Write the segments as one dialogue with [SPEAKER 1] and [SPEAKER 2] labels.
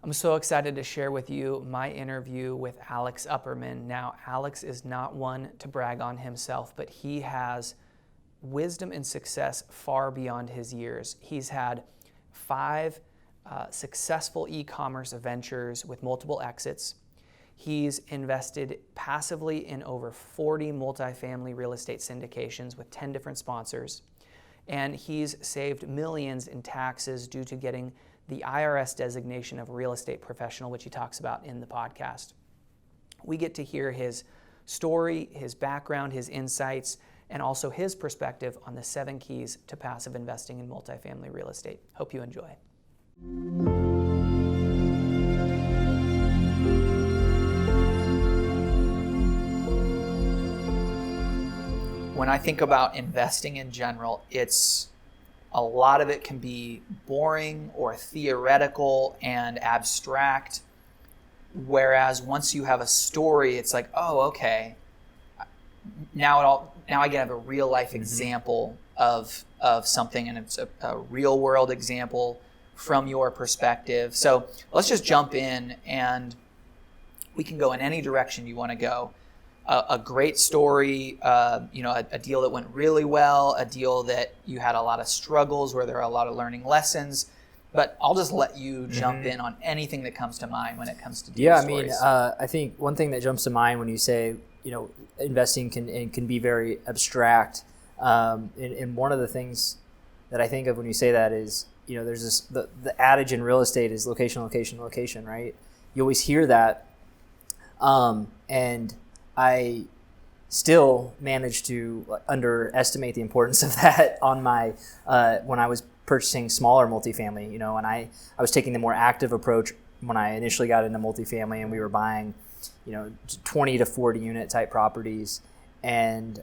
[SPEAKER 1] I'm so excited to share with you my interview with Alex Upperman. Now, Alex is not one to brag on himself, but he has wisdom and success far beyond his years. He's had 5 successful e-commerce ventures with multiple exits. He's invested passively in over 40 multifamily real estate syndications with 10 different sponsors. And he's saved millions in taxes due to getting the IRS designation of real estate professional, which he talks about in the podcast. We get to hear his story, his background, his insights, and also his perspective on the 7 keys to passive investing in multifamily real estate. Hope you enjoy. When I think about investing in general, a lot of it can be boring or theoretical and abstract. Whereas once you have a story, it's like, oh, okay. Now I can have a real life example of something, and it's a real world example from your perspective. So let's just jump in, and we can go in any direction you want to go. A great story, a deal that went really well, a deal that you had a lot of struggles where there are a lot of learning lessons. But I'll just let you jump in on anything that comes to mind when it comes to deal stories.
[SPEAKER 2] I think one thing that jumps to mind when you say, investing can be very abstract. And one of the things that I think of when you say that is, there's this, the adage in real estate is location, location, location, right? You always hear that. And I still managed to underestimate the importance of that on my when I was purchasing smaller multifamily. And I was taking the more active approach when I initially got into multifamily, and we were buying 20 to 40 unit type properties, and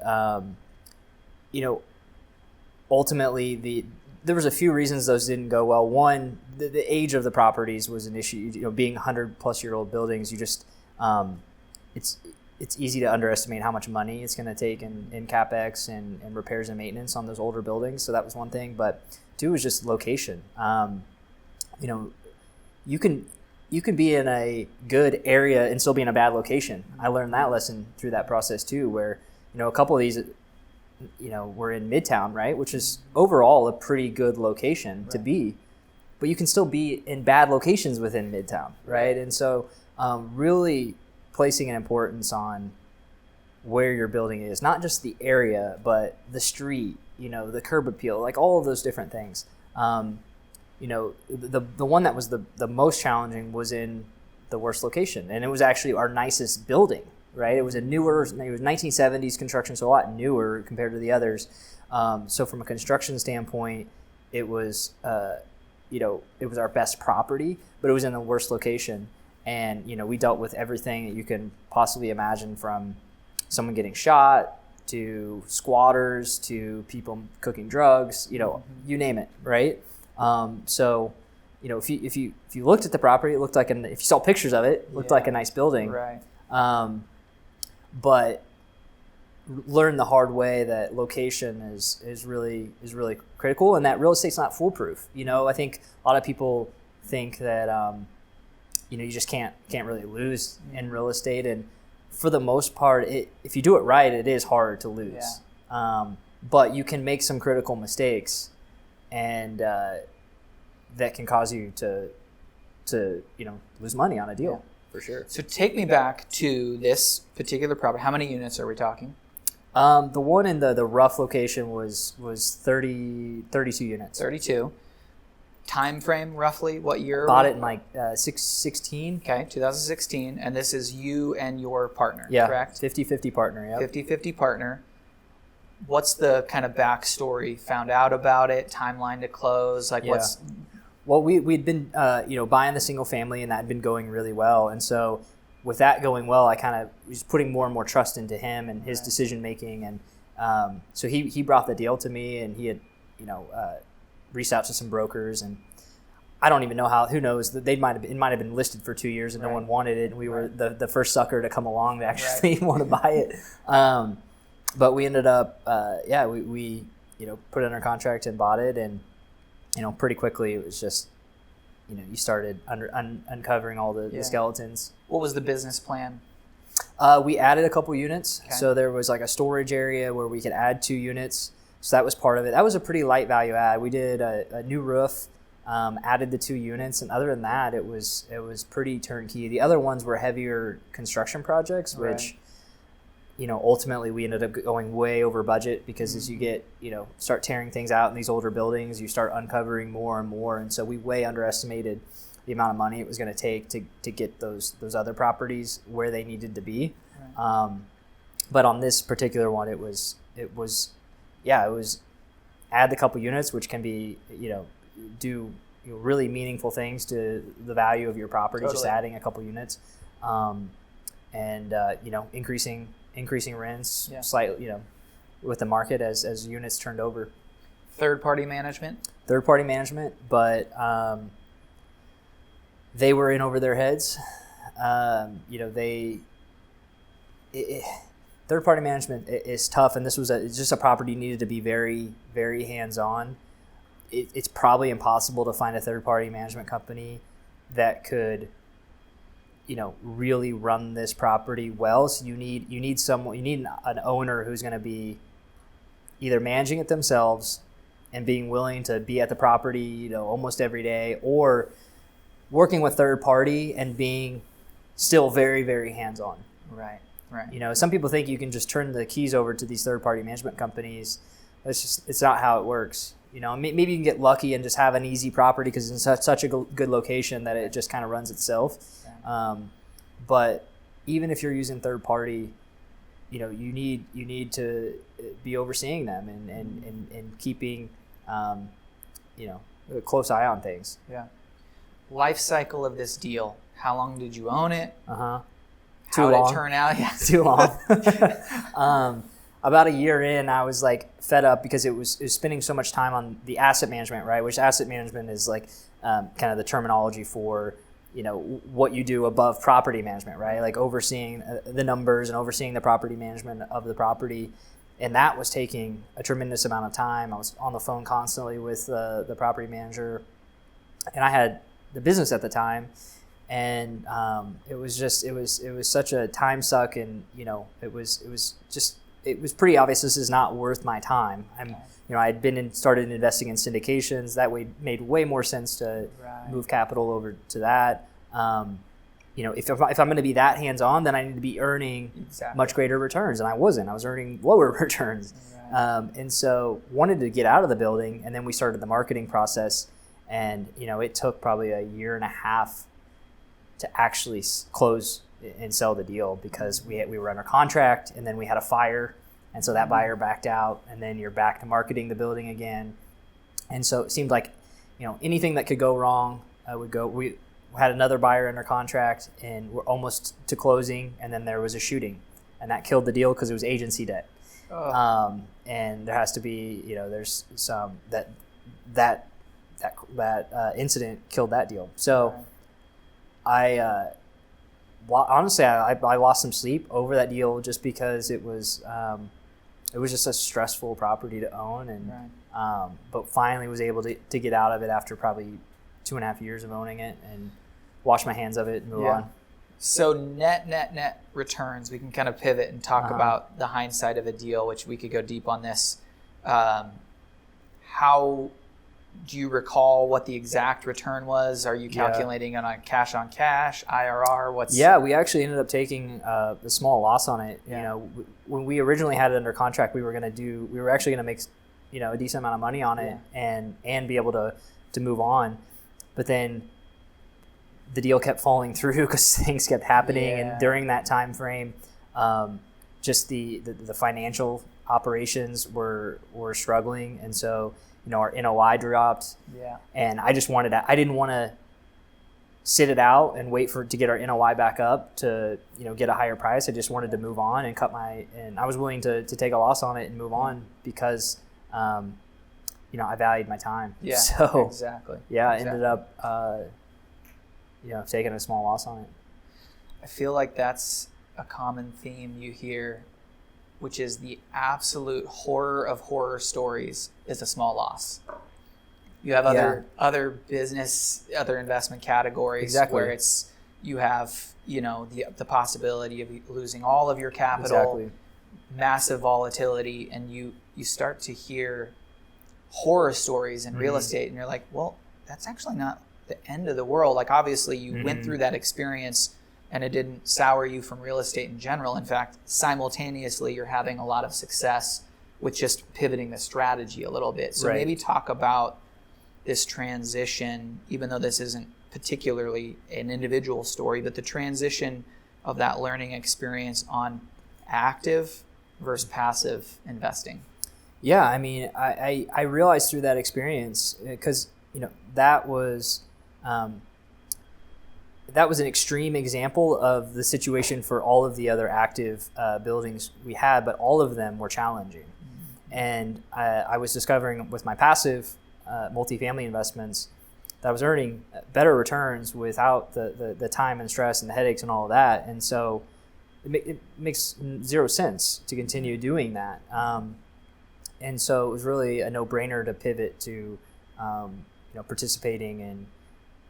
[SPEAKER 2] ultimately there was a few reasons those didn't go well. One, the age of the properties was an issue. Being 100-plus-year-old buildings, you just it's easy to underestimate how much money it's going to take in CapEx and repairs and maintenance on those older buildings. So that was one thing. But 2 was just location. You can be in a good area and still be in a bad location. I learned that lesson through that process too, where a couple of these were in Midtown, right, which is overall a pretty good location to be, but you can still be in bad locations within Midtown, right? And so really placing an importance on where your building is, not just the area, but the street, the curb appeal, like all of those different things. The one that was the most challenging was in the worst location, and it was actually our nicest building, right? It was it was 1970s construction, so a lot newer compared to the others. So from a construction standpoint, it was our best property, but it was in the worst location. And, we dealt with everything that you can possibly imagine, from someone getting shot to squatters to people cooking drugs, you name it, right? So, if you looked at the property, it looked like if you saw pictures of it, looked like a nice building.
[SPEAKER 1] Right.
[SPEAKER 2] But learn the hard way that location is really critical, and that real estate's not foolproof. I think a lot of people think that you just can't really lose in real estate, and for the most part, if you do it right, it is hard to lose. Yeah. But you can make some critical mistakes, and that can cause you to lose money on a deal.
[SPEAKER 1] Yeah. For sure. So take me back to this particular property. How many units are we talking?
[SPEAKER 2] The one in the rough location was 32 units.
[SPEAKER 1] 32. Time frame, roughly, what year?
[SPEAKER 2] Bought it in 16.
[SPEAKER 1] Okay, 2016. And this is you and your partner, correct?
[SPEAKER 2] 50-50 partner, yeah.
[SPEAKER 1] 50-50 partner. What's the kind of backstory? Found out about it, timeline to close? What's...
[SPEAKER 2] Well, we'd been, buying the single family, and that had been going really well. And so with that going well, I kind of was putting more and more trust into him and his decision making. And so he brought the deal to me, and he had, reached out to some brokers, and I don't even know how. Who knows? It might have been listed for 2 years, and no one wanted it. And we were the first sucker to come along to actually want to buy it. But we ended up, we put it under contract and bought it, and pretty quickly it was just you started uncovering all the skeletons.
[SPEAKER 1] What was the business plan?
[SPEAKER 2] We added a couple units.
[SPEAKER 1] Okay.
[SPEAKER 2] So there was like a storage area where we could add 2 units. So that was part of it. That was a pretty light value add. We did a new roof, added the 2 units, and other than that, it was pretty turnkey. The other ones were heavier construction projects, which ultimately we ended up going way over budget because as you get start tearing things out in these older buildings, you start uncovering more and more, and so we way underestimated the amount of money it was going to take to get those other properties where they needed to be. Right. But on this particular one, it was add the couple units, which can be do really meaningful things to the value of your property. Totally. Just adding a couple units, and increasing rents slightly, with the market as units turned over.
[SPEAKER 1] Third-party management,
[SPEAKER 2] but they were in over their heads. Third-party management is tough, and this was just a property needed to be very, very hands-on. It's probably impossible to find a third-party management company that could, really run this property well. So you need an owner who's going to be either managing it themselves and being willing to be at the property, almost every day, or working with third party and being still very, very hands-on.
[SPEAKER 1] Right.
[SPEAKER 2] Some people think you can just turn the keys over to these third-party management companies. It's not how it works. Maybe you can get lucky and just have an easy property because it's in such a good location that it just kind of runs itself. But even if you're using third party, you need to be overseeing them and keeping a close eye on things.
[SPEAKER 1] Yeah. Life cycle of this deal. How long did you own it? How
[SPEAKER 2] did
[SPEAKER 1] it turn out? Yeah.
[SPEAKER 2] Too long. About a year in, I was fed up because it was spending so much time on the asset management, right? Which asset management is kind of the terminology for what you do above property management, right? Like overseeing the numbers and overseeing the property management of the property, and that was taking a tremendous amount of time. I was on the phone constantly with the property manager, and I had the business at the time. And it was such a time suck, and it was pretty obvious this is not worth my time. I had started investing in syndications. That way made way more sense to move capital over to that. If I'm going to be that hands on, then I need to be earning much greater returns, and I wasn't. I was earning lower returns, and so wanted to get out of the building. And then we started the marketing process, and it took probably a year and a half to actually close and sell the deal because we were under contract, and then we had a fire, and so that buyer backed out, and then you're back to marketing the building again. And so it seemed like anything that could go wrong would go. We had another buyer under contract, and we're almost to closing, and then there was a shooting, and that killed the deal because it was agency debt. And there has to be there's some that incident killed that deal. So honestly, I lost some sleep over that deal just because it was just a stressful property to own, and but finally was able to get out of it after probably 2.5 years of owning it and wash my hands of it and move on. So
[SPEAKER 1] net returns, we can kind of pivot and talk about the hindsight of a deal, which we could go deep on this. How do you recall what the exact return was? Are you calculating on a cash IRR?
[SPEAKER 2] We actually ended up taking a small loss on it. When we originally had it under contract, we were actually going to make a decent amount of money on it and be able to move on. But then the deal kept falling through because things kept happening, and during that time frame, just the financial operations were struggling, and so our NOI dropped. And I didn't want to sit it out and wait to get our NOI back up to get a higher price. I just wanted to move on and and I was willing to take a loss on it and move on because I valued my time.
[SPEAKER 1] Exactly.
[SPEAKER 2] I ended up taking a small loss on it.
[SPEAKER 1] I feel like that's a common theme you hear, which is the absolute horror of horror stories is a small loss. You have other business, other investment categories
[SPEAKER 2] Exactly.
[SPEAKER 1] where it's you have the possibility of losing all of your capital,
[SPEAKER 2] Exactly.
[SPEAKER 1] massive volatility, and you start to hear horror stories in real estate, and you're like, well, that's actually not the end of the world. Like, obviously you went through that experience and it didn't sour you from real estate in general. In fact, simultaneously you're having a lot of success with just pivoting the strategy a little bit. So maybe talk about this transition, even though this isn't particularly an individual story, but the transition of that learning experience on active versus passive investing.
[SPEAKER 2] Yeah, I mean, I realized through that experience, because that was an extreme example of the situation for all of the other active buildings we had, but all of them were challenging. And I was discovering with my passive multifamily investments that I was earning better returns without the time and stress and the headaches and all of that. And so it makes zero sense to continue doing that. And so it was really a no-brainer to pivot to participating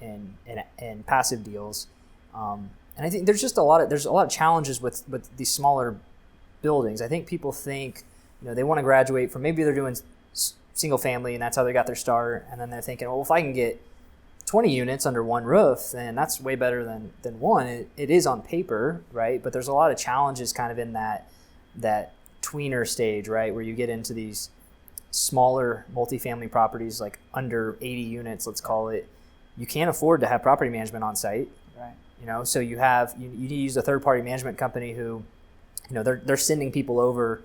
[SPEAKER 2] in passive deals. And I think there's a lot of challenges with these smaller buildings. I think people think they want to graduate from, maybe they're doing single family and that's how they got their start, and then they're thinking, well, if I can get 20 units under one roof, then that's way better than one. It is on paper, right? But there's a lot of challenges kind of in that tweener stage, right, where you get into these smaller multifamily properties, like under 80 units, let's call it. You can't afford to have property management on site,
[SPEAKER 1] right?
[SPEAKER 2] So you need to use a third-party management company who, they're sending people over,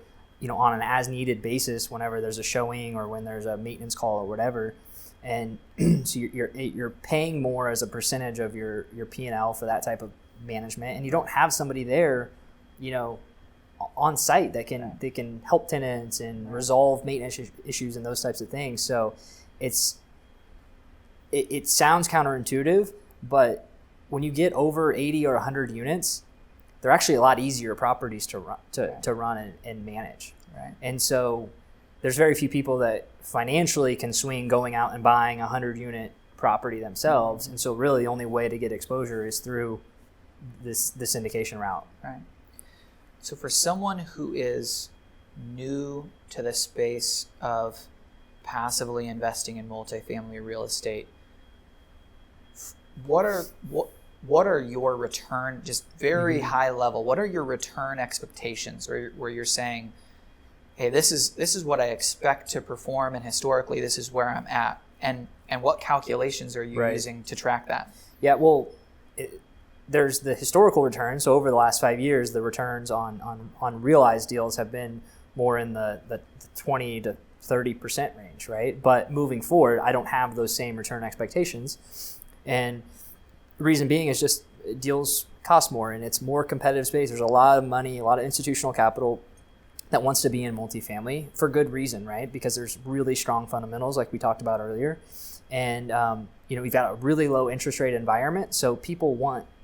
[SPEAKER 2] on an as-needed basis whenever there's a showing or when there's a maintenance call or whatever. And so you're paying more as a percentage of your P&L for that type of management, and you don't have somebody there, on site that can help tenants and resolve maintenance issues and those types of things. So it sounds counterintuitive, but when you get over 80 or 100 units, they're actually a lot easier properties to run and manage.
[SPEAKER 1] Right.
[SPEAKER 2] And so there's very few people that financially can swing going out and buying a 100-unit property themselves. And so really the only way to get exposure is through this syndication route.
[SPEAKER 1] Right. So for someone who is new to the space of passively investing in multifamily real estate, what are your return, just very high level, what are your return expectations where you're saying, hey, this is what I expect to perform, and historically this is where I'm at, and what calculations are you using to track that?
[SPEAKER 2] Yeah, well, there's the historical return. So over the last 5 years, the returns on realized deals have been more in the 20 to 30% range, right? But moving forward, I don't have those same return expectations. And the reason being is just deals cost more, and it's more competitive space. There's a lot of money, a lot of institutional capital that wants to be in multifamily for good reason, right? Because there's really strong fundamentals like we talked about earlier. And, we've got a really low interest rate environment. So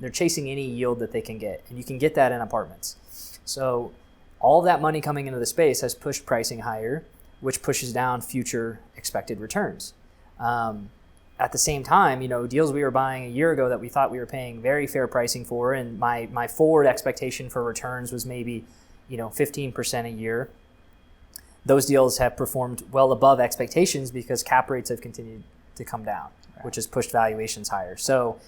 [SPEAKER 2] they're chasing any yield that they can get, and you can get that in apartments. So all of that money coming into the space has pushed pricing higher, which pushes down future expected returns. At the same time, deals we were buying a year ago that we thought we were paying very fair pricing for, and my forward expectation for returns was maybe 15% a year. Those deals have performed well above expectations because cap rates have continued to come down, which has pushed valuations higher. So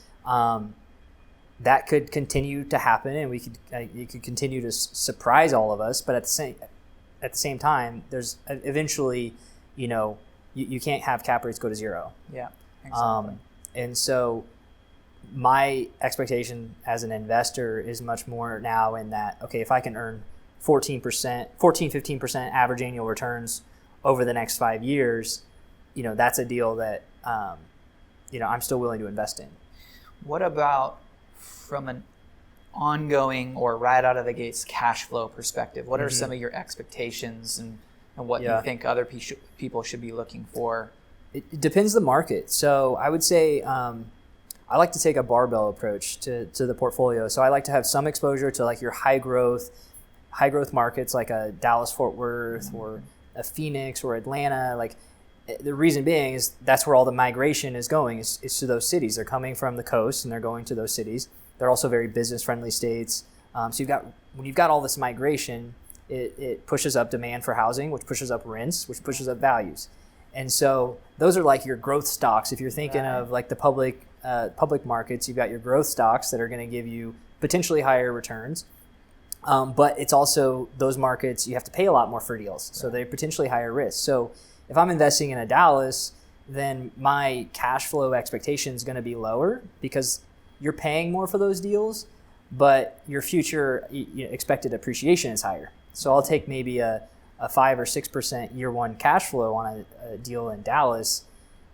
[SPEAKER 2] that could continue to happen, and it could continue to surprise all of us. But at the same time, there's eventually, you can't have cap rates go to zero.
[SPEAKER 1] Yeah, exactly.
[SPEAKER 2] And so my expectation as an investor is much more now in that, okay, if I can earn 15% average annual returns over the next 5 years, that's a deal that, I'm still willing to invest in.
[SPEAKER 1] What about from an ongoing or right out of the gates cash flow perspective? What are some of your expectations and what you think other people should be looking for?
[SPEAKER 2] It depends the market. So I would say I like to take a barbell approach to the portfolio. So I like to have some exposure to like your high growth markets like a Dallas Fort Worth or a Phoenix or Atlanta. Like The reason being is that's where all the migration is going, is to those cities. They're coming from the coast and they're going to those cities. They're also very business friendly states. So when you've got all this migration, it pushes up demand for housing, which pushes up rents, which pushes up values. And so those are like your growth stocks. If you're thinking of like the public markets, you've got your growth stocks that are going to give you potentially higher returns. But it's also those markets, you have to pay a lot more for deals. So they're potentially higher risk. So if I'm investing in a Dallas, then my cash flow expectation is going to be lower because you're paying more for those deals, but your future expected appreciation is higher. So I'll take maybe a 5 or 6% year one cash flow on a deal in Dallas,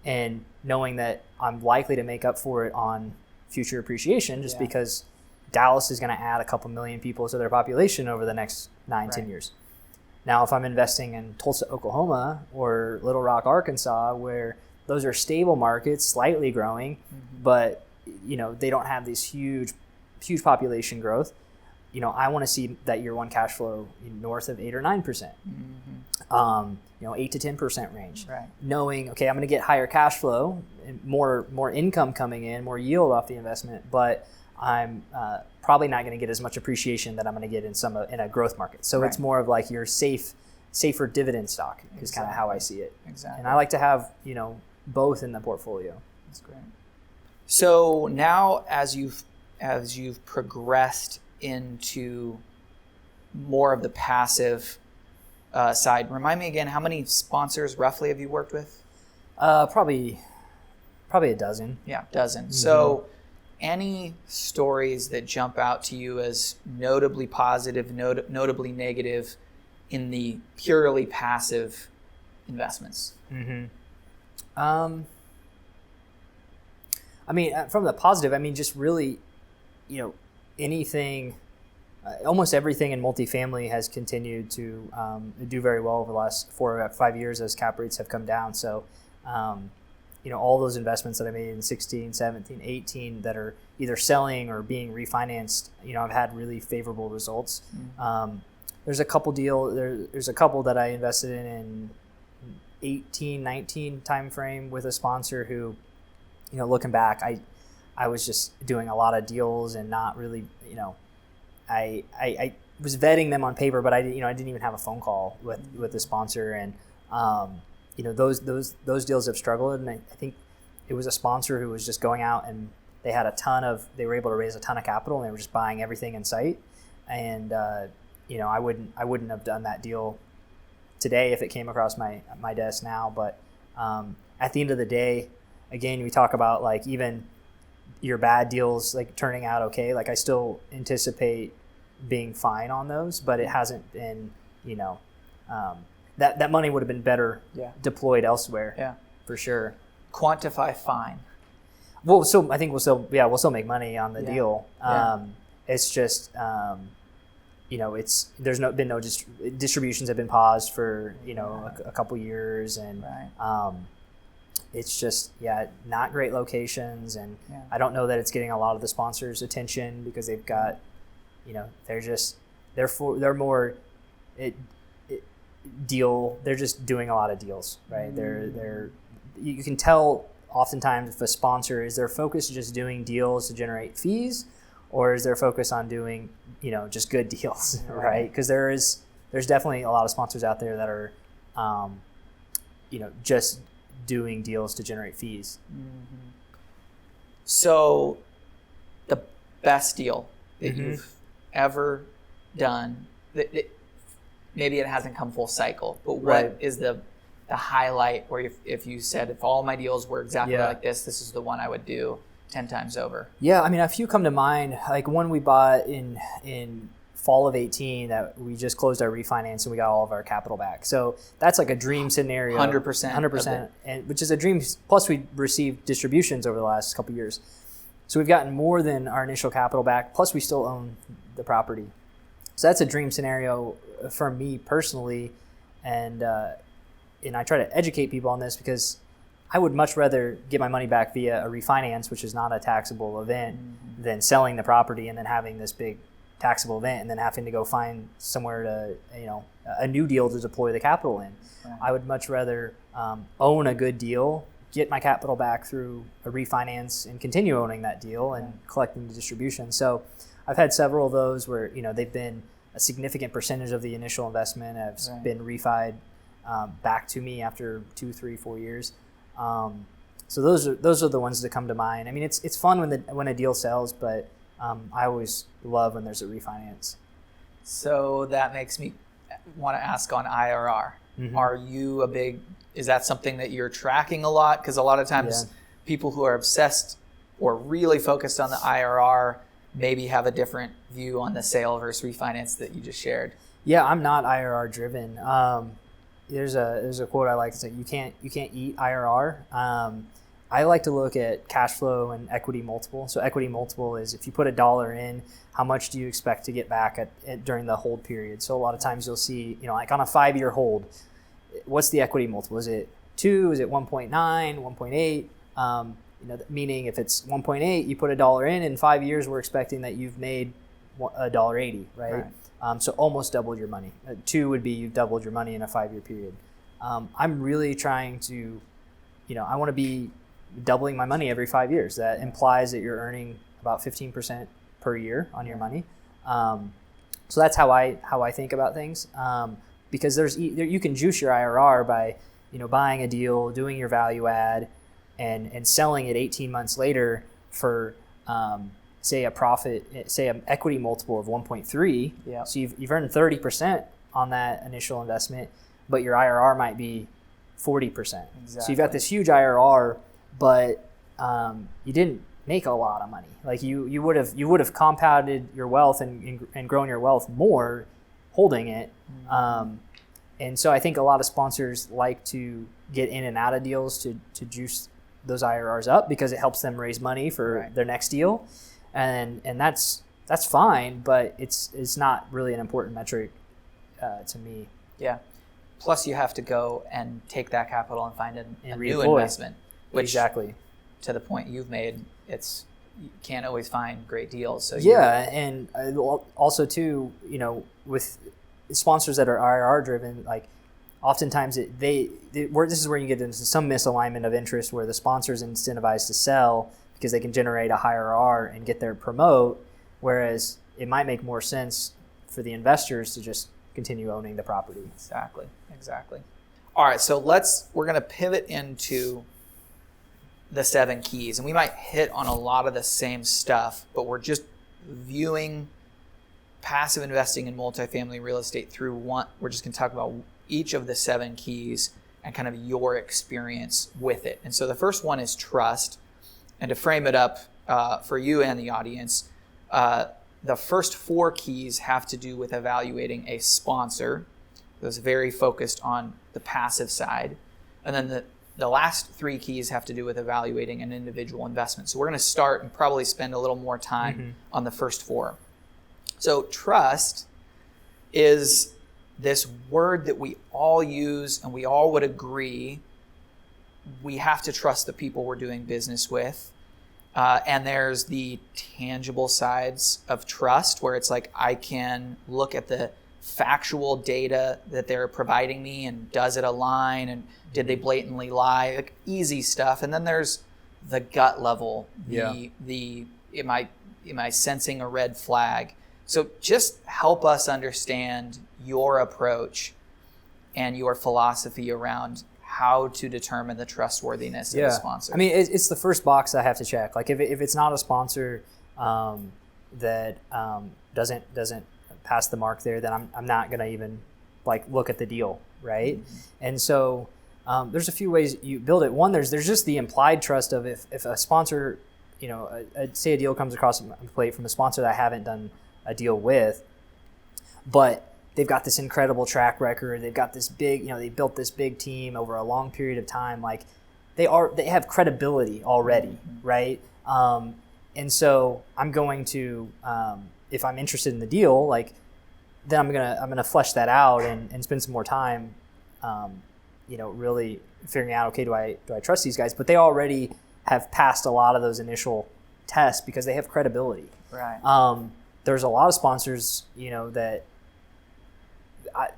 [SPEAKER 2] and knowing that I'm likely to make up for it on future appreciation just because Dallas is going to add a couple million people to their population over the next 10 years. Now, if I'm investing in Tulsa, Oklahoma, or Little Rock, Arkansas, where those are stable markets, slightly growing, but they don't have this huge population growth. I want to see that year one cash flow north of 8 or 9%, 8 to 10% range.
[SPEAKER 1] Right.
[SPEAKER 2] Knowing, okay, I'm going to get higher cash flow, and more income coming in, more yield off the investment, but I'm probably not going to get as much appreciation that I'm going to get in a growth market. So it's more of like your safer dividend stock is kind of how I see it.
[SPEAKER 1] Exactly.
[SPEAKER 2] And I like to have both in the portfolio.
[SPEAKER 1] That's great. So now, as you've progressed into more of the passive side, remind me again, how many sponsors roughly have you worked with?
[SPEAKER 2] Probably a dozen.
[SPEAKER 1] Yeah, dozen. Mm-hmm. So any stories that jump out to you as notably positive, notably negative in the purely passive investments?
[SPEAKER 2] Mm-hmm. From the positive, just really, anything, almost everything in multifamily has continued to do very well over the last 4 or 5 years as cap rates have come down. So, all those investments that I made in 16, 17, 18 that are either selling or being refinanced, I've had really favorable results. Mm-hmm. There's a couple that I invested in 18, 19 timeframe with a sponsor who, looking back, I was just doing a lot of deals and not really, I was vetting them on paper, but I didn't even have a phone call with the sponsor, and those deals have struggled, and I think it was a sponsor who was just going out and they were able to raise a ton of capital, and they were just buying everything in sight, and I wouldn't have done that deal today if it came across my desk now, but at the end of the day, again, we talk about like even your bad deals like turning out okay. Like I still anticipate being fine on those, but it hasn't been, that money would have been better deployed elsewhere. Yeah, for sure.
[SPEAKER 1] Quantify fine.
[SPEAKER 2] Well, so I think we'll still make money on the deal. It's just, there's been no distributions have been paused for a couple years, and it's just not great locations, and I don't know that it's getting a lot of the sponsors' attention because they've got they're just doing a lot of deals, right? They're you can tell oftentimes if a sponsor is their focus just doing deals to generate fees, or is their focus on doing just good deals, right? Because there's definitely a lot of sponsors out there that are just doing deals to generate fees.
[SPEAKER 1] Mm-hmm. So the best deal that you've ever done, maybe it hasn't come full cycle, but what is the highlight where if you said, if all my deals were exactly like this is the one I would do 10 times over?
[SPEAKER 2] Yeah, a few come to mind. Like one we bought in fall of 18 that we just closed our refinance and we got all of our capital back. So that's like a dream scenario. 100%. And which is a dream. Plus we received distributions over the last couple of years. So we've gotten more than our initial capital back. Plus we still own the property. So that's a dream scenario for me personally. And I try to educate people on this because I would much rather get my money back via a refinance, which is not a taxable event, than selling the property and then having this big taxable event and then having to go find somewhere to, a new deal to deploy the capital in.
[SPEAKER 1] Right.
[SPEAKER 2] I would much rather own a good deal, get my capital back through a refinance, and continue owning that deal and collecting the distribution. So I've had several of those where, they've been a significant percentage of the initial investment has been refied back to me after 2, 3, 4 years. So those are the ones that come to mind. I mean, it's fun when a deal sells, but I always love when there's a refinance.
[SPEAKER 1] So that makes me want to ask on IRR. Mm-hmm. Is that something that you're tracking a lot? Because a lot of times people who are obsessed or really focused on the IRR maybe have a different view on the sale versus refinance that you just shared.
[SPEAKER 2] Yeah, I'm not IRR driven. There's a quote I like to say, you can't eat IRR. I like to look at cash flow and equity multiple. So equity multiple is if you put $1 in, how much do you expect to get back during the hold period? So a lot of times you'll see, like on a 5-year hold, what's the equity multiple? Is it 2? Is it 1.9, 1.8? Meaning if it's 1.8, you put $1 in 5 years, we're expecting that you've made $1.80, right? So almost doubled your money. 2 would be you've doubled your money in a 5-year period. I'm really trying to, I want to be doubling my money every 5 years. That implies that you're earning about 15% per year on your money. So that's how I think about things. Because you can juice your IRR by, buying a deal, doing your value add, and selling it 18 months later for, say an equity multiple of 1.3.
[SPEAKER 1] Yeah.
[SPEAKER 2] So you've earned 30% on that initial investment, but your IRR might be 40%.
[SPEAKER 1] Exactly.
[SPEAKER 2] So you've got this huge IRR, but you didn't make a lot of money. Like you would have compounded your wealth and grown your wealth more holding it. Mm-hmm. And so I think a lot of sponsors like to get in and out of deals to juice those IRRs up because it helps them raise money for their next deal. And that's fine, but it's not really an important metric to me.
[SPEAKER 1] Yeah. Plus you have to go and take that capital and find a new investment. Which,
[SPEAKER 2] exactly.
[SPEAKER 1] To the point you've made, you can't always find great deals. So
[SPEAKER 2] and also too, with sponsors that are IRR driven, like oftentimes this is where you get into some misalignment of interest, where the sponsor is incentivized to sell because they can generate a higher R and get their promote, whereas it might make more sense for the investors to just continue owning the property.
[SPEAKER 1] Exactly. All right, so we're going to pivot into the 7 keys, and we might hit on a lot of the same stuff, but we're just viewing passive investing in multifamily real estate through one. We're just going to talk about each of the 7 keys and kind of your experience with it. And so the first one is trust. And to frame it up for you and the audience, the first 4 keys have to do with evaluating a sponsor that's very focused on the passive side. And then the last 3 keys have to do with evaluating an individual investment. So we're going to start and probably spend a little more time on the first 4. So trust is this word that we all use and we all would agree we have to trust the people we're doing business with. And there's the tangible sides of trust where it's like I can look at the factual data that they're providing me and does it align and did they blatantly lie, like easy stuff. And then there's the gut level, am I sensing a red flag? So just help us understand your approach and your philosophy around how to determine the trustworthiness of a sponsor.
[SPEAKER 2] I mean, it's the first box I have to check. Like if it's not a sponsor that doesn't pass the mark there, then I'm not going to even look at the deal, right? Mm-hmm. And so there's a few ways you build it. One, there's just the implied trust of if a sponsor, say a deal comes across my plate from a sponsor that I haven't done a deal with, but they've got this incredible track record. They've got this big, they built this big team over a long period of time. Like they have credibility already, right? And so I'm going to, if I'm interested in the deal, then I'm gonna flesh that out and spend some more time, really figuring out, okay, do I trust these guys? But they already have passed a lot of those initial tests because they have credibility.
[SPEAKER 1] Right.
[SPEAKER 2] there's a lot of sponsors, that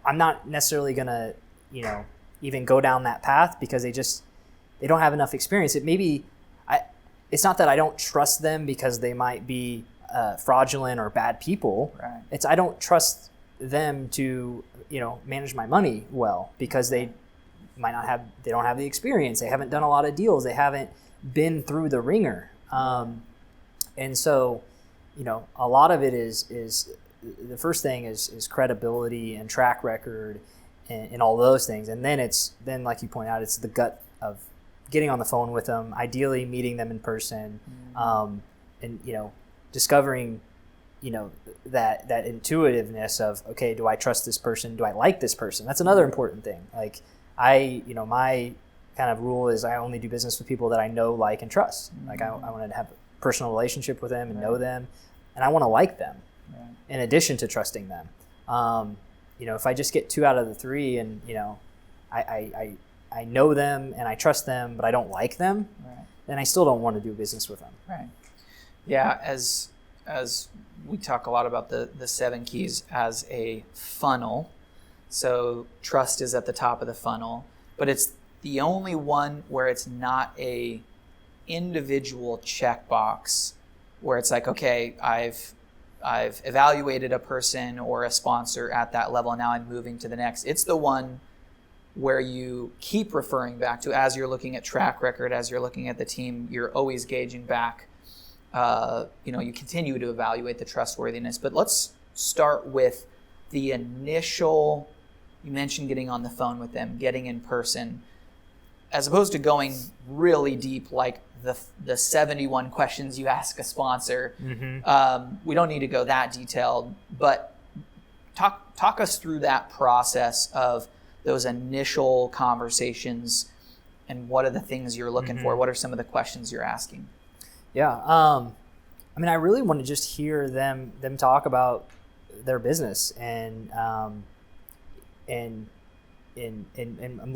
[SPEAKER 2] I'm not necessarily going to, even go down that path because they don't have enough experience. It's not that I don't trust them because they might be fraudulent or bad people.
[SPEAKER 1] Right.
[SPEAKER 2] It's I don't trust them to, manage my money well because they don't have the experience. They haven't done a lot of deals. They haven't been through the ringer. And so, a lot of it is the first thing is credibility and track record and all those things. And then like you point out, it's the gut of getting on the phone with them, ideally meeting them in person, and discovering that intuitiveness of, okay, do I trust this person? Do I like this person? That's another important thing. Like my kind of rule is I only do business with people that I know, like, and trust. Like I want to have a personal relationship with them and know them, and I want to like them in addition to trusting them. If I just get 2 out of the 3 and, I know them and I trust them, but I don't like them, then I still don't want to do business with them.
[SPEAKER 1] Right. Yeah. As we talk a lot about the 7 keys as a funnel. So trust is at the top of the funnel, but it's the only one where it's not a individual checkbox where it's like, okay, I've evaluated a person or a sponsor at that level, and now I'm moving to the next. It's the one where you keep referring back to as you're looking at track record, as you're looking at the team, you're always gauging back. You continue to evaluate the trustworthiness. But let's start with the initial. You mentioned getting on the phone with them, getting in person, as opposed to going really deep, like the 71 questions you ask a sponsor. Mm-hmm. We don't need to go that detailed, but talk us through that process of those initial conversations and what are the things you're looking for? What are some of the questions you're asking?
[SPEAKER 2] Yeah. I really want to just hear them talk about their business and I'm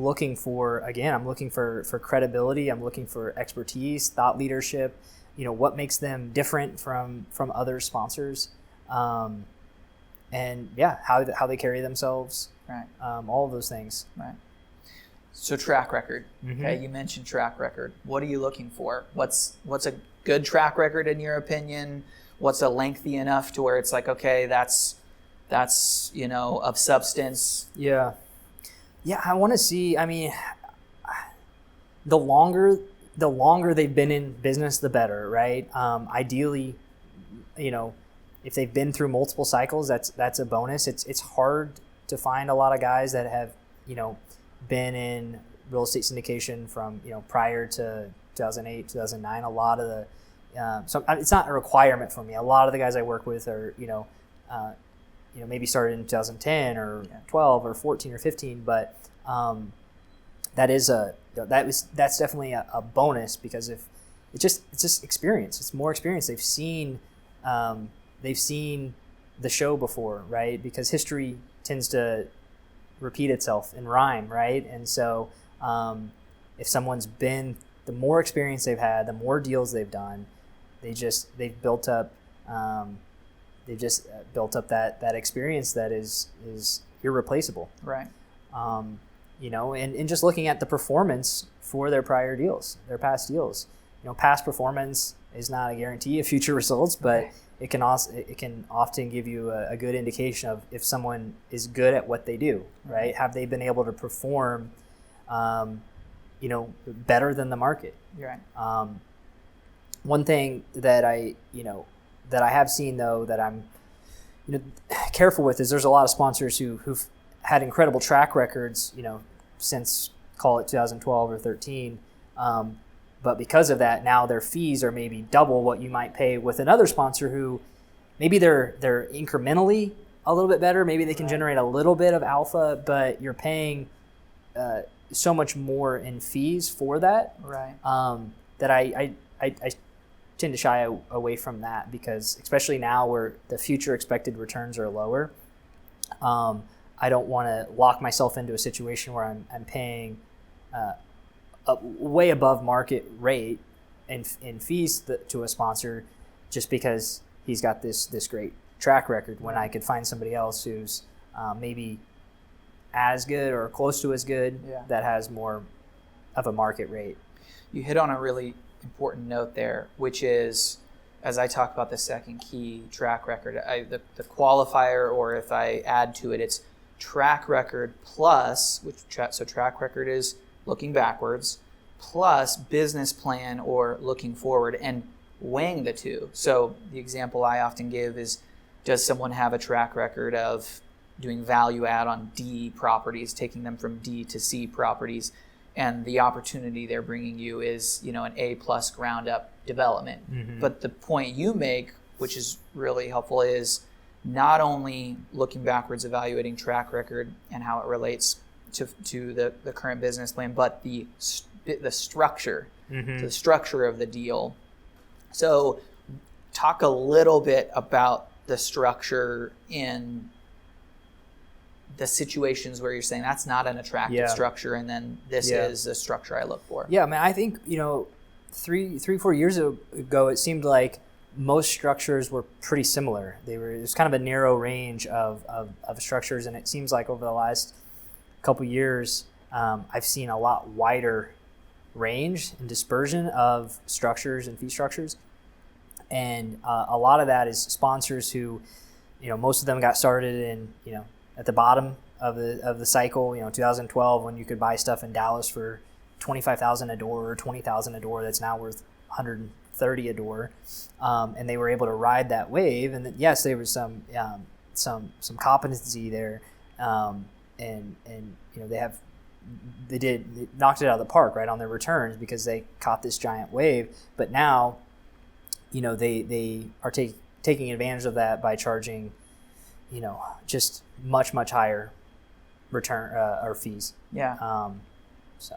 [SPEAKER 2] looking for credibility. I'm looking for expertise, thought leadership, what makes them different from other sponsors. How they carry themselves.
[SPEAKER 1] Right.
[SPEAKER 2] All of those things.
[SPEAKER 1] Right. So track record.
[SPEAKER 2] Mm-hmm.
[SPEAKER 1] Okay. You mentioned track record. What are you looking for? What's a good track record in your opinion? What's a lengthy enough to where it's like, okay, that's of substance?
[SPEAKER 2] Yeah. Yeah. I want to see, the longer they've been in business, the better, right? Ideally, if they've been through multiple cycles, that's a bonus. It's hard to find a lot of guys that have, been in real estate syndication from, prior to 2008, 2009. A lot of the, so it's not a requirement for me. A lot of the guys I work with are, maybe started in 2010 or 12 or 14 or 15, but that's definitely a bonus because if it's just experience. It's more experience. They've seen the show before, right? Because history tends to repeat itself in rhyme, right? And so if someone's been, the more experience they've had, the more deals they've done, they've built up that experience that is irreplaceable.
[SPEAKER 1] Right.
[SPEAKER 2] And just looking at the performance for their prior deals, their past deals. Past performance is not a guarantee of future results, but it can often give you a good indication of if someone is good at what they do, right? Have they been able to perform, better than the market?
[SPEAKER 1] You're right.
[SPEAKER 2] One thing that I have seen though that I'm, careful with is there's a lot of sponsors who've had incredible track records, since call it 2012 or 13. But because of that, now their fees are maybe double what you might pay with another sponsor who maybe they're incrementally a little bit better. Maybe they can generate a little bit of alpha, but you're paying so much more in fees for that.
[SPEAKER 1] Right.
[SPEAKER 2] That I tend to shy away from that because especially now where the future expected returns are lower, I don't want to lock myself into a situation where I'm paying way above market rate in fees to a sponsor just because he's got this great track record when I could find somebody else who's maybe as good or close to as good that has more of a market rate.
[SPEAKER 1] You hit on a really important note there, which is, as I talk about the second key, track record, the qualifier, or if I add to it, it's track record plus, so track record is looking backwards, plus business plan or looking forward, and weighing the two. So the example I often give is, does someone have a track record of doing value add on D properties, taking them from D to C properties, and the opportunity they're bringing you is, an A+ ground up development. Mm-hmm. But the point you make, which is really helpful, is not only looking backwards, evaluating track record and how it relates to the current business plan, but the structure, mm-hmm. the structure of the deal. So talk a little bit about the structure in the situations where you're saying that's not an attractive structure, and then this is a structure I look for.
[SPEAKER 2] Yeah, I mean, I think, 3-4 years ago, it seemed like most structures were pretty similar. It was kind of a narrow range of structures, and it seems like over the last couple years, I've seen a lot wider range and dispersion of structures and fee structures. And a lot of that is sponsors who, most of them got started in, at the bottom of the cycle, 2012, when you could buy stuff in Dallas for $25,000 a door or $20,000 a door that's now worth $130 a door, and they were able to ride that wave. And then, yes, there was some competency there, and they knocked it out of the park right on their returns because they caught this giant wave. But now, they are taking advantage of that by charging, just much higher return or fees.
[SPEAKER 1] Yeah. So,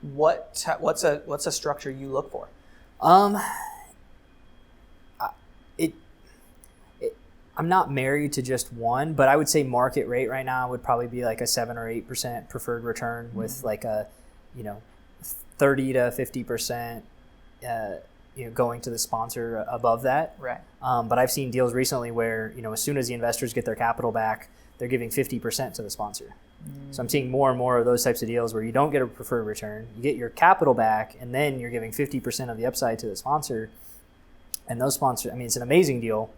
[SPEAKER 1] what's a structure you look for?
[SPEAKER 2] I'm not married to just one, but I would say market rate right now would probably be like a 7 or 8% preferred return, mm-hmm. with like a 30 to 50%. Going to the sponsor above that.
[SPEAKER 1] Right.
[SPEAKER 2] But I've seen deals recently where, as soon as the investors get their capital back, they're giving 50% to the sponsor. Mm. So I'm seeing more and more of those types of deals where you don't get a preferred return, you get your capital back, and then you're giving 50% of the upside to the sponsor. And those sponsors, it's an amazing deal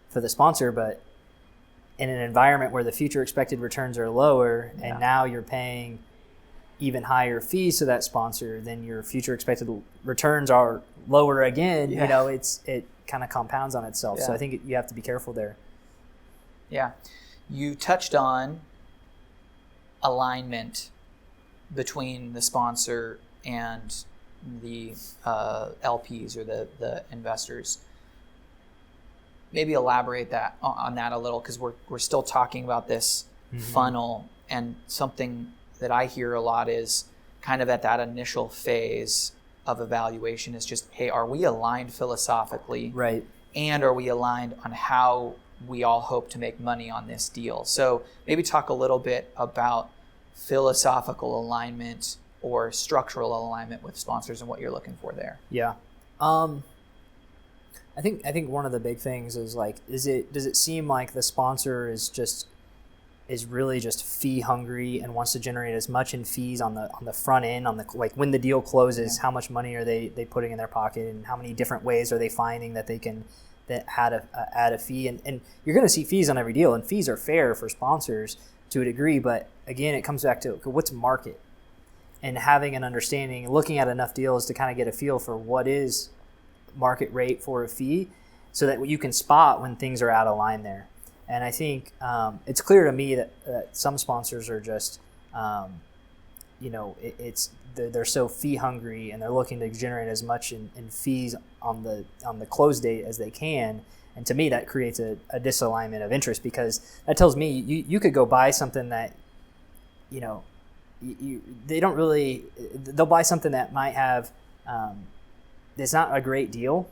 [SPEAKER 2] for the sponsor, but in an environment where the future expected returns are lower, and now you're paying even higher fees to that sponsor, then your future expected returns are lower again.
[SPEAKER 1] Yeah.
[SPEAKER 2] It kind of compounds on itself. Yeah. So I think you have to be careful there.
[SPEAKER 1] Yeah. You touched on alignment between the sponsor and the LPs or the investors. Maybe elaborate on that a little, because we're still talking about this mm-hmm. funnel, and something that I hear a lot is kind of at that initial phase of evaluation is just, hey, are we aligned philosophically?
[SPEAKER 2] Right.
[SPEAKER 1] And are we aligned on how we all hope to make money on this deal? So maybe talk a little bit about philosophical alignment or structural alignment with sponsors and what you're looking for there.
[SPEAKER 2] Yeah. I think one of the big things is does it seem like the sponsor is really just fee hungry and wants to generate as much in fees on the front end, when the deal closes, how much money are they putting in their pocket, and how many different ways are they finding that they can add a fee, and you're going to see fees on every deal, and fees are fair for sponsors to a degree, but again, it comes back to what's market, and having an understanding, looking at enough deals to kind of get a feel for what is market rate for a fee, so that you can spot when things are out of line there. And I think it's clear to me that some sponsors are just, they're so fee hungry, and they're looking to generate as much in fees on the close date as they can. And to me, that creates a disalignment of interest, because that tells me you could go buy something that, they don't really. They'll buy something that might have, it's not a great deal,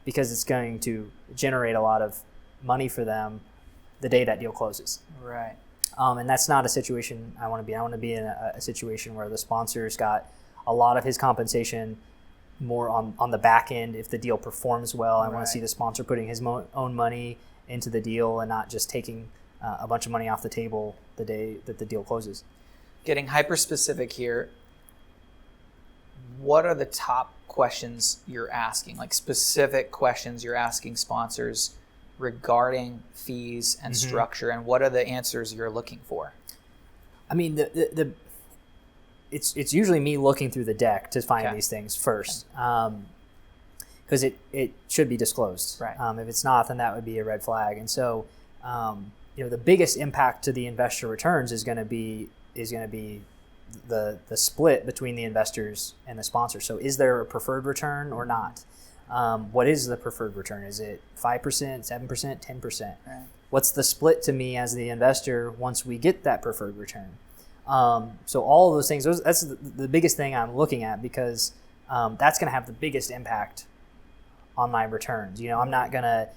[SPEAKER 2] because it's going to generate a lot of money for them the day that deal closes.
[SPEAKER 1] Right.
[SPEAKER 2] And that's not a situation I want to be in. I want to be in a situation where the sponsor's got a lot of his compensation more on the back end. If the deal performs well, I want to see the sponsor putting his own money into the deal and not just taking a bunch of money off the table the day that the deal closes.
[SPEAKER 1] Getting hyper specific here, what are the top questions you're asking, like specific questions you're asking sponsors regarding fees and structure, and what are the answers you're looking for?
[SPEAKER 2] I mean, it's usually me looking through the deck to find these things first, because it should be disclosed.
[SPEAKER 1] Right.
[SPEAKER 2] If it's not, then that would be a red flag. And so, the biggest impact to the investor returns is going to be the split between the investors and the sponsor. So, is there a preferred return or not? What is the preferred return? Is it 5%, 7%, 10%?
[SPEAKER 1] Right.
[SPEAKER 2] What's the split to me as the investor once we get that preferred return? So all of those things, that's the biggest thing I'm looking at, because that's going to have the biggest impact on my returns. I'm not going to,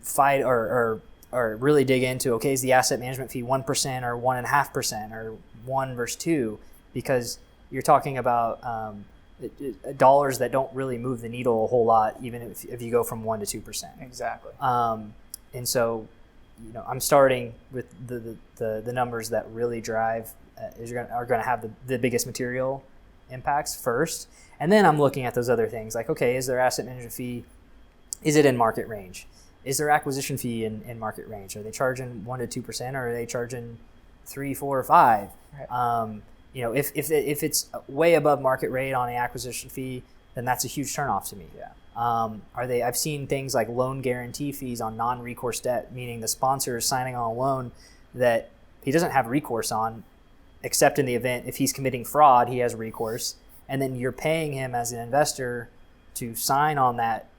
[SPEAKER 2] fight or really dig into, okay, is the asset management fee 1% or 1.5% or 1 versus 2, because you're talking about dollars that don't really move the needle a whole lot, even if you go from 1 to 2%.
[SPEAKER 1] Exactly.
[SPEAKER 2] And so, I'm starting with the numbers that really drive are going to have the biggest material impacts first, and then I'm looking at those other things like, okay, is their asset management fee, is it in market range? Is their acquisition fee in market range? Are they charging 1 to 2%, or are they charging 3, 4, or 5? Right. If it's way above market rate on the acquisition fee, then that's a huge turnoff to me.
[SPEAKER 1] Yeah.
[SPEAKER 2] I've seen things like loan guarantee fees on non-recourse debt, meaning the sponsor is signing on a loan that he doesn't have recourse on, except in the event if he's committing fraud, he has recourse. And then you're paying him as an investor to sign on that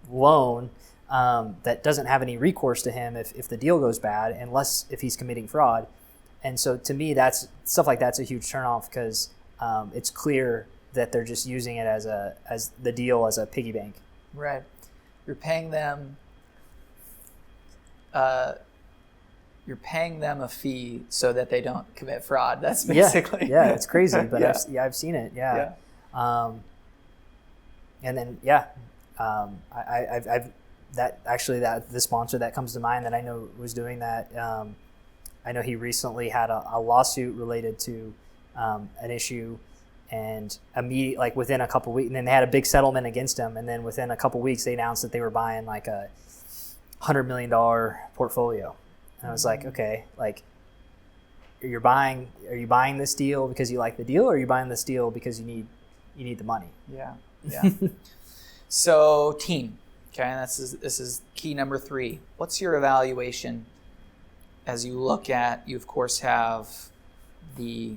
[SPEAKER 2] loan that doesn't have any recourse to him if the deal goes bad, unless if he's committing fraud. And so to me, that's stuff like that's a huge turnoff, because it's clear that they're just using it as the deal as a piggy bank.
[SPEAKER 1] Right. You're paying them a fee so that they don't commit fraud. That's basically
[SPEAKER 2] it's crazy, but I've seen it. And then I've the sponsor that comes to mind that I know was doing that. I know he recently had a lawsuit related to an issue, and immediately, like within a couple weeks, and then they had a big settlement against him. And then within a couple weeks, they announced that they were buying like a $100 million portfolio. And I was like, okay, like, are you buying this deal because you like the deal, or are you buying this deal because you need the money?
[SPEAKER 1] Yeah. So team, okay, and this is key number 3. What's your evaluation as you look at? You of course have the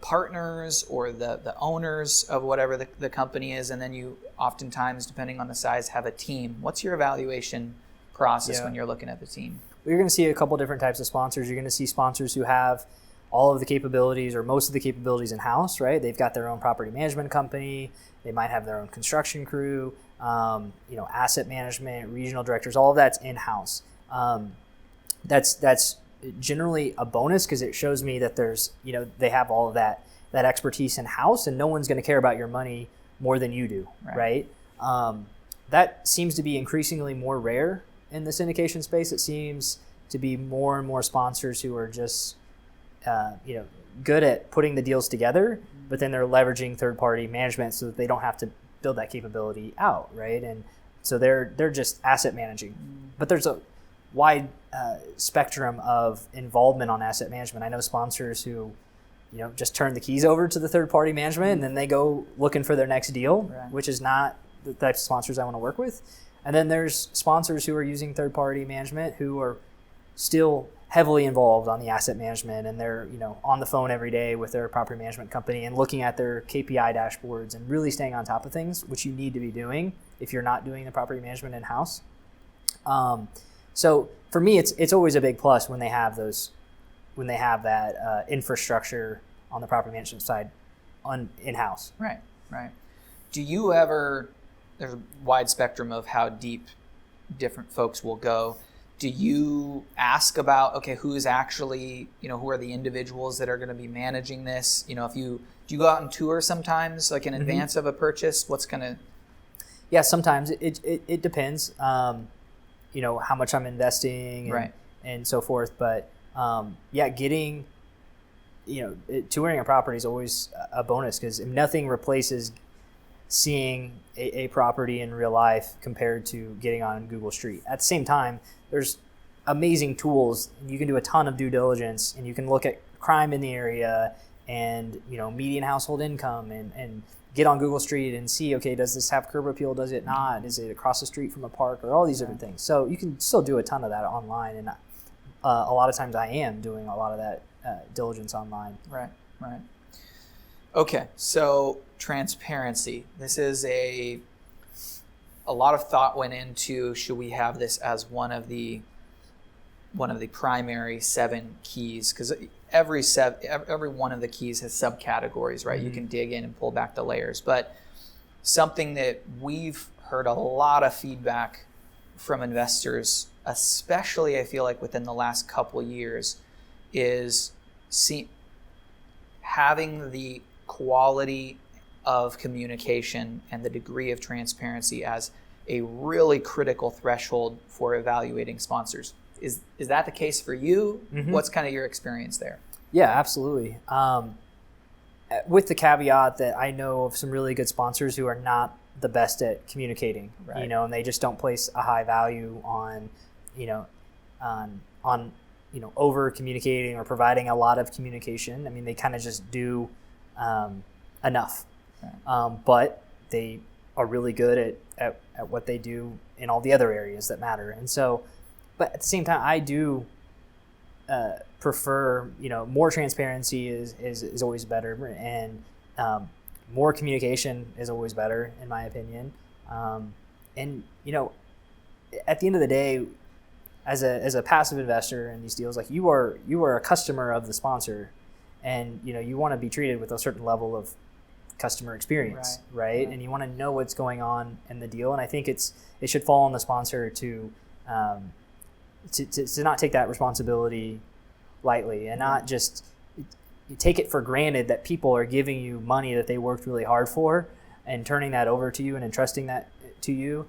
[SPEAKER 1] partners or the owners of whatever the company is, and then you oftentimes, depending on the size, have a team. What's your evaluation process when you're looking at the team?
[SPEAKER 2] You're going to see a couple different types of sponsors. You're going to see sponsors who have all of the capabilities or most of the capabilities in-house, right? They've got their own property management company. They might have their own construction crew, asset management, regional directors, all of that's in-house. That's generally a bonus, because it shows me that there's, they have all of that expertise in-house, and no one's going to care about your money more than you do, right? That seems to be increasingly more rare in the syndication space. It seems to be more and more sponsors who are just, good at putting the deals together, but then they're leveraging third-party management so that they don't have to build that capability out, right? And so they're just asset managing. But there's a wide spectrum of involvement on asset management. I know sponsors who, just turn the keys over to the third-party management, and then they go looking for their next deal, which is not the types of sponsors I want to work with. And then there's sponsors who are using third-party management who are still heavily involved on the asset management, and they're on the phone every day with their property management company and looking at their KPI dashboards and really staying on top of things, which you need to be doing if you're not doing the property management in-house. So for me, it's always a big plus when they have that infrastructure on the property management side in-house.
[SPEAKER 1] Right. Do you ever? There's a wide spectrum of how deep different folks will go. Do you ask about, okay, who's actually, who are the individuals that are going to be managing this? Do you go out and tour sometimes, like in advance of a purchase? What's going to?
[SPEAKER 2] Yeah, sometimes it depends. How much I'm investing and,
[SPEAKER 1] Right.
[SPEAKER 2] and so forth. But getting, touring a property is always a bonus because nothing replaces seeing a property in real life compared to getting on Google Street. At the same time, there's amazing tools. You can do a ton of due diligence and you can look at crime in the area and, median household income and get on Google Street and see, okay, does this have curb appeal? Does it not? Is it across the street from a park or all these different things? So you can still do a ton of that online. And a lot of times I am doing a lot of that diligence online.
[SPEAKER 1] Right. Okay, so transparency. This is a lot of thought went into, should we have this as one of the primary 7 keys? Because every one of the keys has subcategories, right? Mm-hmm. You can dig in and pull back the layers. But something that we've heard a lot of feedback from investors, especially I feel like within the last couple years, is having the quality of communication and the degree of transparency as a really critical threshold for evaluating sponsors. Is that the case for you? Mm-hmm. What's kind of your experience there?
[SPEAKER 2] Yeah, absolutely. With the caveat that I know of some really good sponsors who are not the best at communicating, right. And they just don't place a high value on over communicating or providing a lot of communication. I mean, they kind of just do enough, right. But they are really good at what they do in all the other areas that matter. And so, but at the same time, I do prefer, more transparency is always better, and more communication is always better, in my opinion. And at the end of the day, as a passive investor in these deals, like you are a customer of the sponsor, and you want to be treated with a certain level of customer experience, right? And you want to know what's going on in the deal. And I think it should fall on the sponsor to not take that responsibility lightly, and not just take it for granted that people are giving you money that they worked really hard for and turning that over to you and entrusting that to you.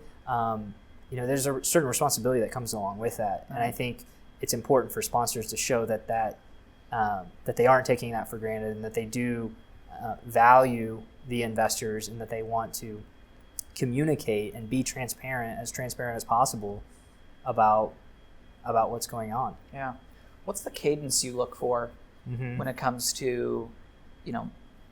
[SPEAKER 2] There's a certain responsibility that comes along with that. And I think it's important for sponsors to show that they aren't taking that for granted, and that they do value the investors, and that they want to communicate and be transparent as possible about what's going on.
[SPEAKER 1] Yeah. What's the cadence you look for when it comes to,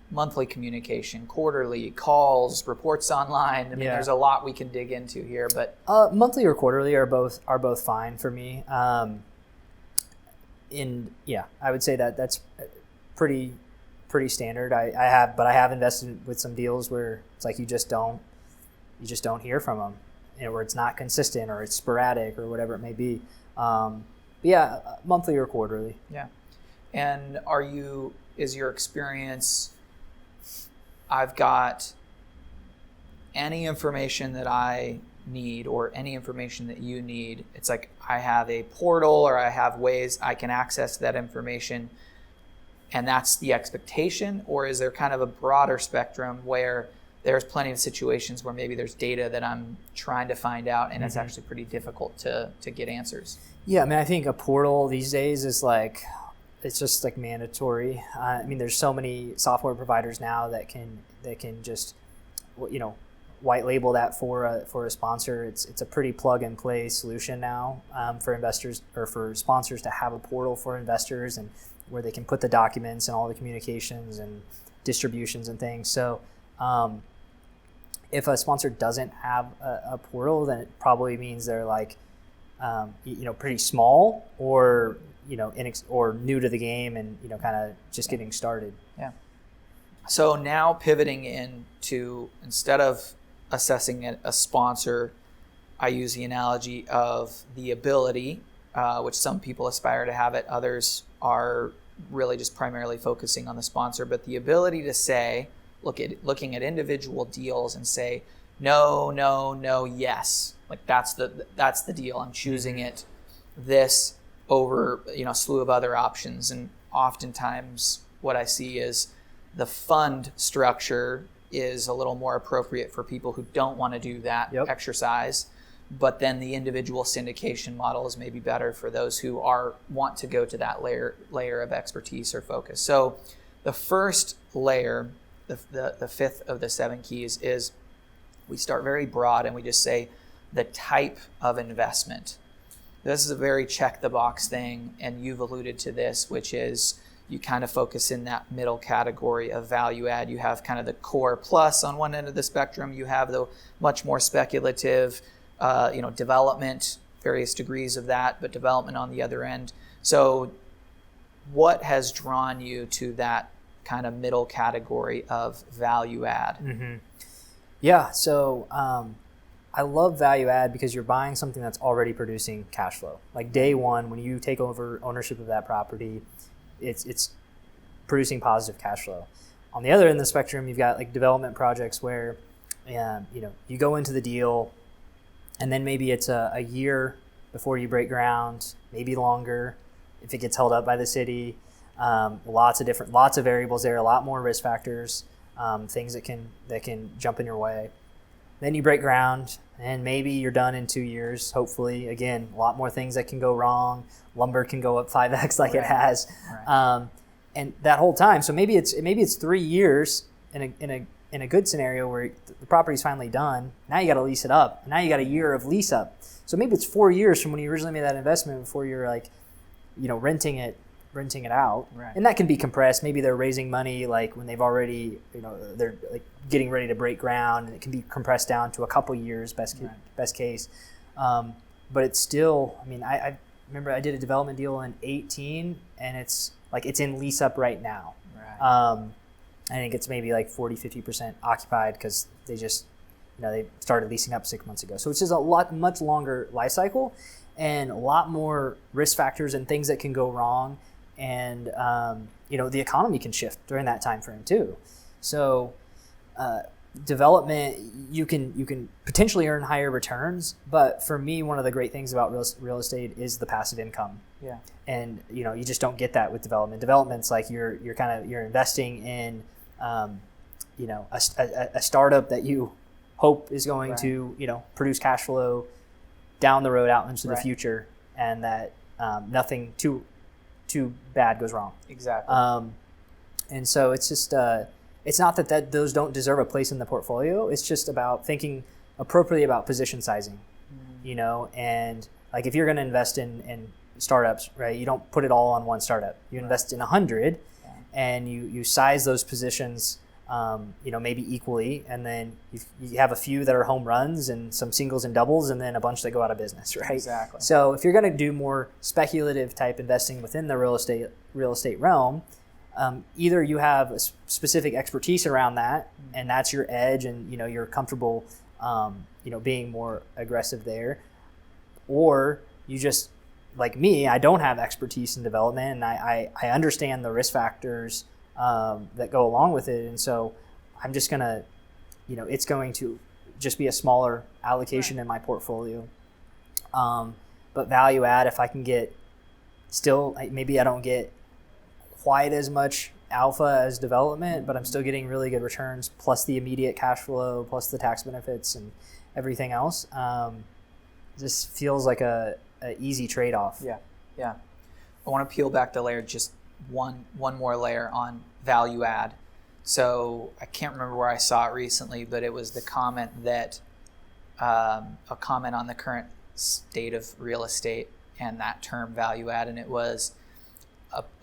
[SPEAKER 1] monthly communication, quarterly calls, reports online? I mean, there's a lot we can dig into here, but
[SPEAKER 2] monthly or quarterly are both fine for me. I would say that's pretty standard. I have invested with some deals where it's like you just don't hear from them, where it's not consistent or it's sporadic or whatever it may be. Monthly or quarterly.
[SPEAKER 1] Yeah. And is your experience, I've got any information that I need or any information that you need, it's like I have a portal or I have ways I can access that information, and that's the expectation? Or is there kind of a broader spectrum where there's plenty of situations where maybe there's data that I'm trying to find out and it's actually pretty difficult to get answers?
[SPEAKER 2] Yeah, I mean, I think a portal these days is it's just like mandatory. I mean, there's so many software providers now that can just, white label that for a sponsor. It's a pretty plug and play solution now for investors or for sponsors to have a portal for investors, and where they can put the documents and all the communications and distributions and things. So if a sponsor doesn't have a portal, then it probably means they're pretty small or or new to the game, and kind of just getting started.
[SPEAKER 1] Yeah. So now pivoting into, instead of assessing a sponsor, I use the analogy of the ability, which some people aspire to have it. Others are really just primarily focusing on the sponsor, but the ability to say, looking at individual deals and say, no, yes. Like that's the deal. I'm choosing it. This over a slew of other options. And oftentimes what I see is the fund structure is a little more appropriate for people who don't want to do that exercise. But then the individual syndication model is maybe better for those who want to go to that layer of expertise or focus. So the first layer, the fifth of the 7 keys, is we start very broad and we just say the type of investment. This is a very check the box thing, and you've alluded to this, which is you kind of focus in that middle category of value add. You have kind of the core plus on one end of the spectrum. You have the much more speculative, development, various degrees of that, but development on the other end. So what has drawn you to that kind of middle category of value add?
[SPEAKER 2] Mm-hmm. Yeah, so I love value add because you're buying something that's already producing cash flow. Like day one, when you take over ownership of that property, it's producing positive cash flow. On the other end of the spectrum, you've got like development projects where you go into the deal, and then maybe it's a year before you break ground, maybe longer if it gets held up by the city. Lots of variables there, a lot more risk factors, things that can jump in your way. Then you break ground, and maybe you're done in 2 years, hopefully. Again, a lot more things that can go wrong. Lumber can go up 5x like it has. Right. And that whole time, so maybe it's 3 years in a good scenario where the property's finally done. Now you got to lease it up. Now you got a year of lease up. So maybe it's 4 years from when you originally made that investment before you're renting it out. Right. And that can be compressed. Maybe they're raising money like when they've already, they're like getting ready to break ground, and it can be compressed down to a couple years, best case. But it's still, I remember I did a development deal in 2018, and it's in lease up right now. Right. I think it's maybe like 40-50% occupied because they just, they started leasing up 6 months ago. So it's just much longer life cycle and a lot more risk factors and things that can go wrong. And, the economy can shift during that time frame too. So development, you can potentially earn higher returns. But for me, one of the great things about real estate is the passive income. Yeah. And, you just don't get that with development. Development's like you're investing in, a startup that you hope is going to, produce cash flow down the road out into the future, and that nothing too bad goes wrong.
[SPEAKER 1] Exactly.
[SPEAKER 2] And so it's just it's not that those don't deserve a place in the portfolio. It's just about thinking appropriately about position sizing, and like if you're going to invest in startups, right? You don't put it all on one startup. You invest in 100, and you size those positions, maybe equally, and then you have a few that are home runs and some singles and doubles, and then a bunch that go out of business, right?
[SPEAKER 1] Exactly.
[SPEAKER 2] So if you're going to do more speculative type investing within the real estate realm, either you have a specific expertise around that, and that's your edge, and you're comfortable, being more aggressive there, or you just, like me, I don't have expertise in development, and I understand the risk factors that go along with it, and so I'm just gonna, it's going to just be a smaller allocation in my portfolio. But value add, if I can get, still maybe I don't get quite as much alpha as development, but I'm still getting really good returns, plus the immediate cash flow, plus the tax benefits and everything else. This feels like a easy trade-off.
[SPEAKER 1] Yeah. I want to peel back the layer, just one more layer on value add. So I can't remember where I saw it recently, but it was the comment that a comment on the current state of real estate and that term value add, and it was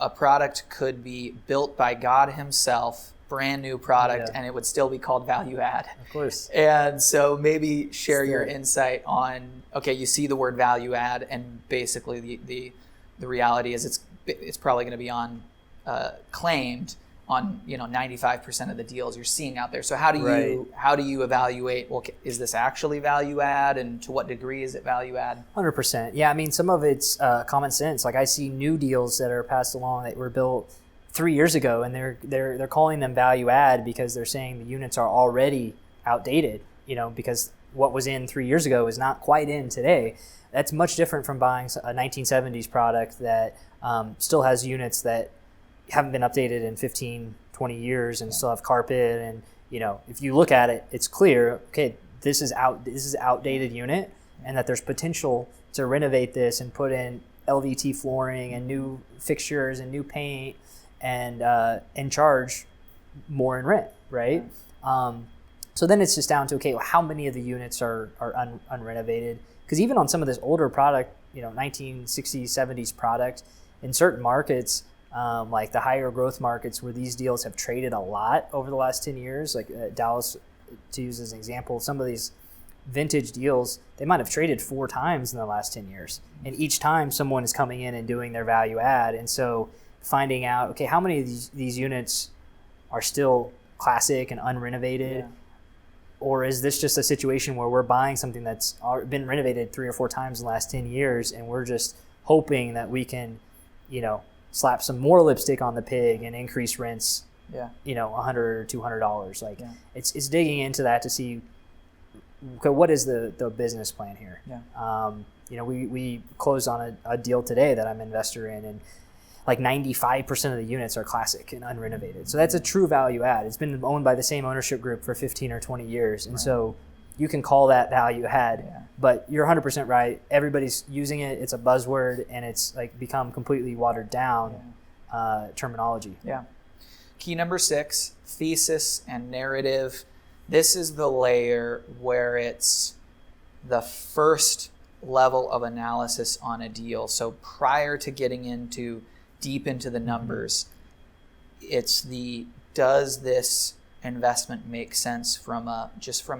[SPEAKER 1] a product could be built by God himself, brand new product, and it would still be called value add.
[SPEAKER 2] Of course.
[SPEAKER 1] And so maybe share your insight on, okay, you see the word value add, and basically the reality is it's probably going to be on claimed on 95% of the deals you're seeing out there. So how do you evaluate, well, is this actually value add, and to what degree is it value add?
[SPEAKER 2] 100%. Yeah, some of it's common sense. Like I see new deals that are passed along that were built 3 years ago, and they're calling them value add because they're saying the units are already outdated, because what was in 3 years ago is not quite in today. That's much different from buying a 1970s product that still has units that haven't been updated in 15, 20 years and still have carpet and if you look at it, it's clear, okay, this is outdated unit, and that there's potential to renovate this and put in LVT flooring and new fixtures and new paint and charge more in rent, right? So then it's just down to, okay, well, how many of the units are unrenovated? Because even on some of this older product, 1960s, 70s product, in certain markets, like the higher growth markets where these deals have traded a lot over the last 10 years, like Dallas, to use as an example, some of these vintage deals, they might have traded 4 times in the last 10 years. And each time someone is coming in and doing their value add. And so finding out, okay, how many of these units are still classic and unrenovated? Yeah. Or is this just a situation where we're buying something that's been renovated 3 or 4 times in the last 10 years and we're just hoping that we can, slap some more lipstick on the pig and increase rents, $100 or $200. Like it's digging into that to see, okay, what is the business plan here? Yeah. We closed on a deal today that I'm an investor in, and like 95% of the units are classic and unrenovated. So that's a true value add. It's been owned by the same ownership group for 15 or 20 years. And so you can call that value add, but you're 100% right. Everybody's using it. It's a buzzword, and it's like become completely watered down terminology.
[SPEAKER 1] Yeah. Key number 6, thesis and narrative. This is the layer where it's the first level of analysis on a deal. So prior to getting deep into the numbers, it's does this investment make sense from a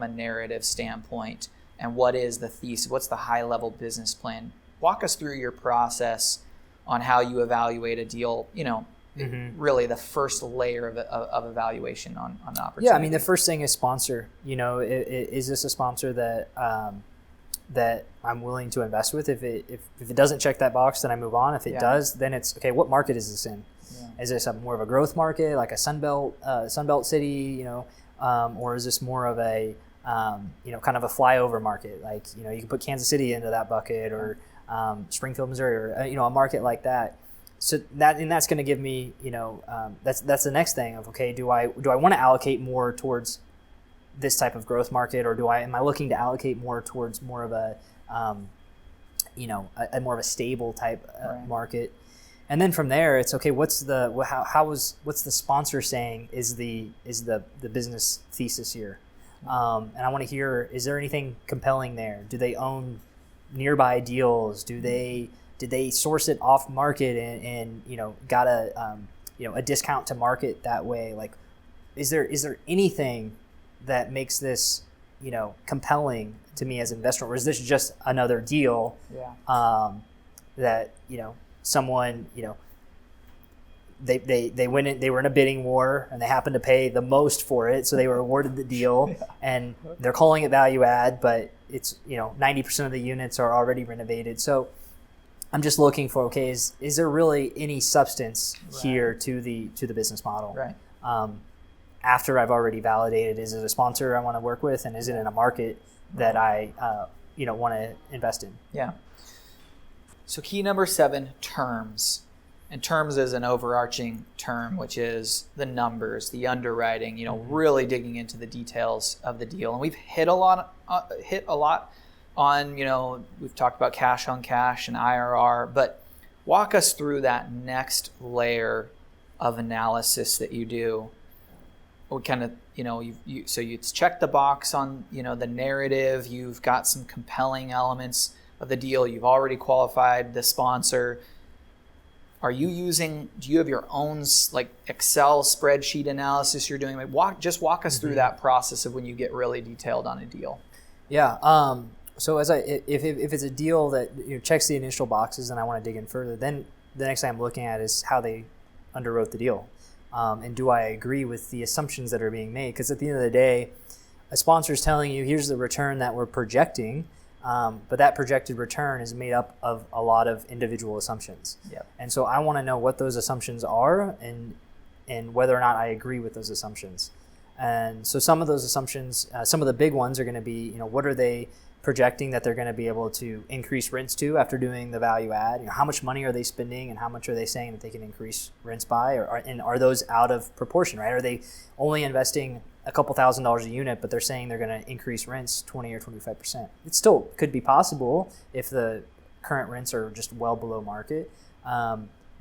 [SPEAKER 1] narrative standpoint, and what is the thesis? What's the high level business plan? Walk us through your process on how you evaluate a deal. Really the first layer of evaluation on an opportunity.
[SPEAKER 2] Yeah, I mean, the first thing is sponsor. Is this a sponsor that I'm willing to invest with? If it doesn't check that box, then I move on. If it does, then it's okay. What market is this in? Yeah. Is this more of a growth market, like a Sunbelt city, or is this more of a kind of a flyover market? Like you can put Kansas City into that bucket, or Springfield, Missouri, or a market like that. So that's going to give me that's the next thing of, okay, do I want to allocate more towards this type of growth market, or am I looking to allocate more towards more of a more of a stable type market? And then from there, it's okay. What's the sponsor saying is the business thesis here? And I want to hear, is there anything compelling there? Do they own nearby deals? Did they source it off market and got a discount to market that way? Like, is there anything that makes this compelling to me as an investor, or is this just another deal that someone they went in, they were in a bidding war and they happened to pay the most for it, so they were awarded the deal, and they're calling it value add, but it's 90% of the units are already renovated. So I'm just looking for, okay, is there really any substance here to the business model? Right. After I've already validated, is it a sponsor I want to work with, and is it in a market that I want to invest in? Yeah.
[SPEAKER 1] So key number 7, terms. And terms is an overarching term, which is the numbers, the underwriting, really digging into the details of the deal. And we've hit a lot on, we've talked about cash on cash and IRR, but walk us through that next layer of analysis that you do. We kind of, so you check the box on, the narrative. You've got some compelling elements of the deal. You've already qualified the sponsor. Do you have your own like Excel spreadsheet analysis you're doing? Like walk us through that process of when you get really detailed on a deal.
[SPEAKER 2] Yeah. So if it's a deal that checks the initial boxes and I want to dig in further, then the next thing I'm looking at is how they underwrote the deal. And do I agree with the assumptions that are being made? Because at the end of the day, a sponsor is telling you, here's the return that we're projecting, but that projected return is made up of a lot of individual assumptions. Yep. And so I want to know what those assumptions are and whether or not I agree with those assumptions. And so some of those assumptions, some of the big ones are going to be, what are they projecting that they're going to be able to increase rents to after doing the value add? How much money are they spending, and how much are they saying that they can increase rents by? And are those out of proportion, right? Are they only investing a couple $1,000s a unit, but they're saying they're going to increase rents 20 or 25%. It still could be possible if the current rents are just well below market,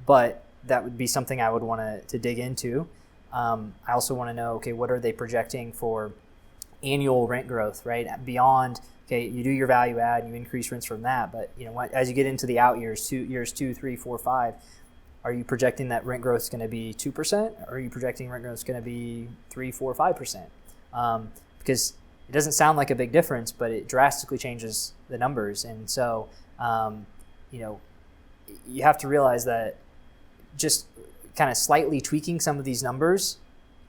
[SPEAKER 2] but that would be something I would want to dig into. I also want to know, okay, what are they projecting for annual rent growth, right? Beyond, okay, you do your value add, you increase rents from that, but as you get into the out years, years 2, 3, 4, 5, are you projecting that rent growth is going to be 2%? Or are you projecting rent growth is going to be 3, 4, 5%? Because it doesn't sound like a big difference, but it drastically changes the numbers. And so, you have to realize that just kind of slightly tweaking some of these numbers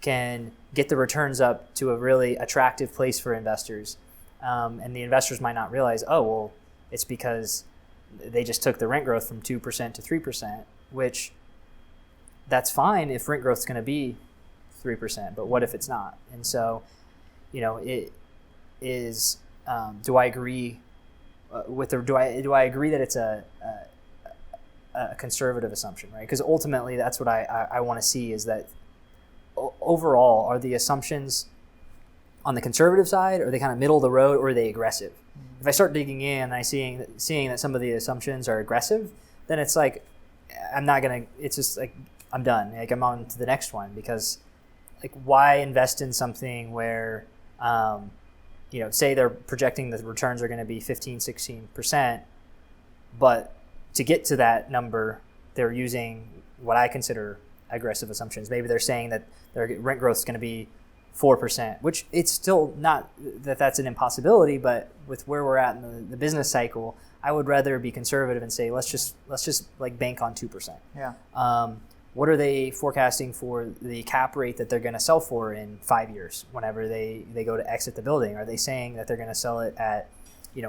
[SPEAKER 2] can get the returns up to a really attractive place for investors. And the investors might not realize, oh, well, it's because they just took the rent growth from 2% to 3%, which that's fine if rent growth is going to be 3%, but what if it's not? And so, it is, do I agree do I agree that it's a conservative assumption, right? Because ultimately that's what I want to see, is that overall, are the assumptions on the conservative side, are they kind of middle of the road, or are they aggressive? If I start digging in and I seeing that some of the assumptions are aggressive, then it's like, it's just like, I'm done. Like, I'm on to the next one, because like, why invest in something where, say they're projecting that the returns are going to be 15, 16%, but to get to that number, they're using what I consider aggressive assumptions. Maybe they're saying that their rent growth is going to be 4%, which it's still not that's an impossibility, but with where we're at in the business cycle, I would rather be conservative and say, let's just like bank on 2%.
[SPEAKER 1] Yeah.
[SPEAKER 2] What are they forecasting for the cap rate that they're going to sell for in 5 years whenever they go to exit the building? Are they saying that they're going to sell it at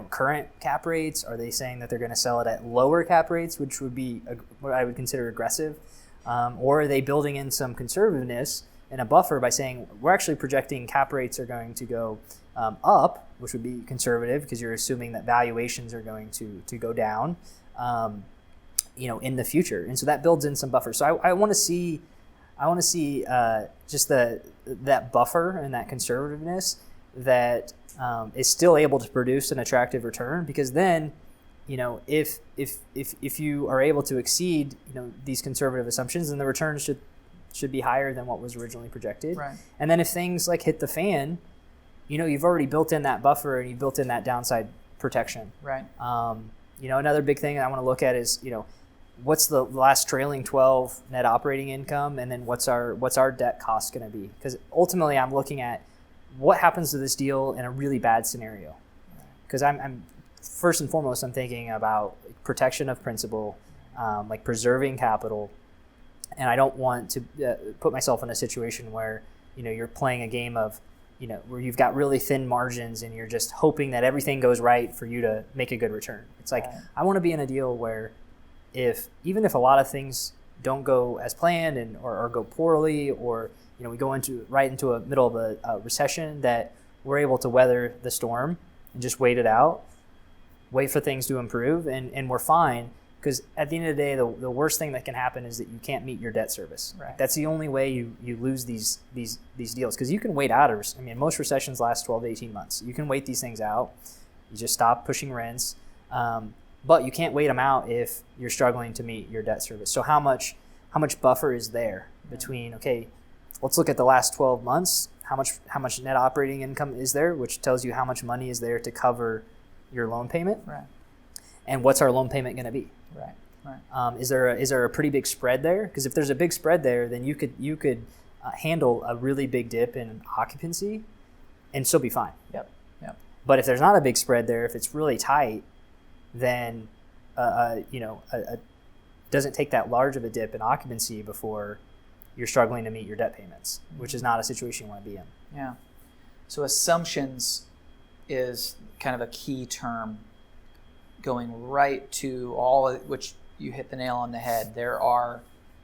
[SPEAKER 2] current cap rates? Are they saying that they're going to sell it at lower cap rates, which would be what I would consider aggressive? Or are they building in some conservativeness and a buffer by saying, we're actually projecting cap rates are going to go up, which would be conservative because you're assuming that valuations are going to go down, in the future. And so that builds in some buffer. So I want to see just that buffer and that conservativeness that is still able to produce an attractive return, because then, if you are able to exceed, these conservative assumptions, then the returns should be higher than what was originally projected.
[SPEAKER 1] Right.
[SPEAKER 2] And then if things like hit the fan, you've already built in that buffer and you've built in that downside protection.
[SPEAKER 1] Right.
[SPEAKER 2] Another big thing I want to look at is, what's the last trailing 12 net operating income, and then what's our debt cost going to be? Because ultimately I'm looking at what happens to this deal in a really bad scenario. Because I'm first and foremost, I'm thinking about protection of principal, like preserving capital, and I don't want to put myself in a situation where you're playing a game of where you've got really thin margins and you're just hoping that everything goes right for you to make a good return. It's like, I want to be in a deal where even if a lot of things don't go as planned or go poorly, or we go right into a middle of a recession, that we're able to weather the storm and just wait it out, wait for things to improve, and we're fine. Because at the end of the day, the worst thing that can happen is that you can't meet your debt service.
[SPEAKER 1] Right.
[SPEAKER 2] That's the only way you lose these deals. Because you can wait out. Most recessions last 12 to 18 months. You can wait these things out. You just stop pushing rents. But you can't wait them out if you're struggling to meet your debt service. So how much buffer is there between, okay, let's look at the last 12 months. How much net operating income is there, which tells you how much money is there to cover your loan payment.
[SPEAKER 1] Right.
[SPEAKER 2] And what's our loan payment going to be?
[SPEAKER 1] Right.
[SPEAKER 2] Is there a pretty big spread there? Because if there's a big spread there, then you could handle a really big dip in occupancy and still be fine.
[SPEAKER 1] Yep.
[SPEAKER 2] But if there's not a big spread there, if it's really tight, then doesn't take that large of a dip in occupancy before you're struggling to meet your debt payments, which is not a situation you want to be in.
[SPEAKER 1] Yeah. So assumptions is kind of a key term, going right to all, which you hit the nail on the head.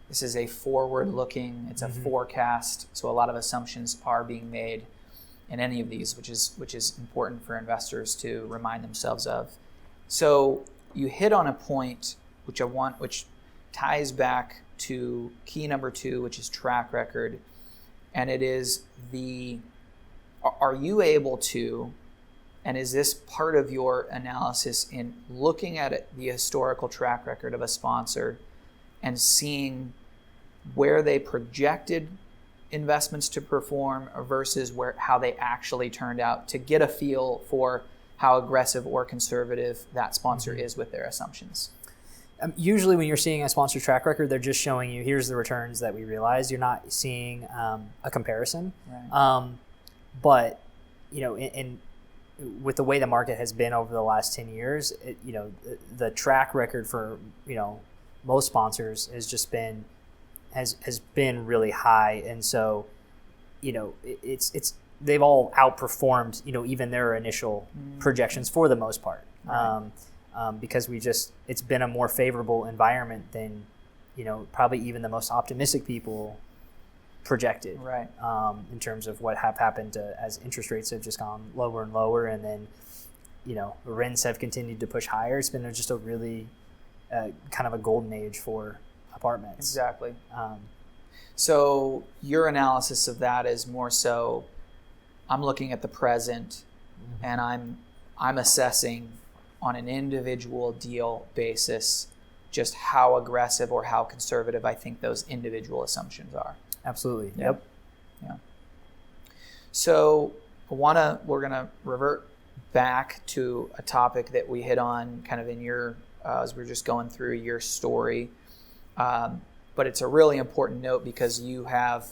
[SPEAKER 1] This is a forward-looking, it's a forecast, so a lot of assumptions are being made in any of these, which is important for investors to remind themselves of. So you hit on a point which ties back to key number 2, which is track record, and it is the are you able to, and is this part of your analysis in looking at the historical track record of a sponsor and seeing where they projected investments to perform versus how they actually turned out, to get a feel for how aggressive or conservative that sponsor is with their assumptions?
[SPEAKER 2] Usually when you're seeing a sponsor track record, they're just showing you, here's the returns that we realized. You're not seeing a comparison.
[SPEAKER 1] Right.
[SPEAKER 2] But, in with the way the market has been over the last 10 years, the track record for, most sponsors has just been, has been really high. And so, it's they've all outperformed, even their initial projections for the most part.
[SPEAKER 1] Right.
[SPEAKER 2] Because it's been a more favorable environment than, probably even the most optimistic people projected.
[SPEAKER 1] Right.
[SPEAKER 2] In terms of what have happened as interest rates have just gone lower and lower, and then, rents have continued to push higher. It's been just a really kind of a golden age for apartments.
[SPEAKER 1] Exactly. So your analysis of that is more so, I'm looking at the present, and I'm assessing on an individual deal basis just how aggressive or how conservative I think those individual assumptions are.
[SPEAKER 2] Absolutely.
[SPEAKER 1] Yep. Yeah. So we're gonna revert back to a topic that we hit on kind of in your as we were just going through your story, but it's a really important note because you have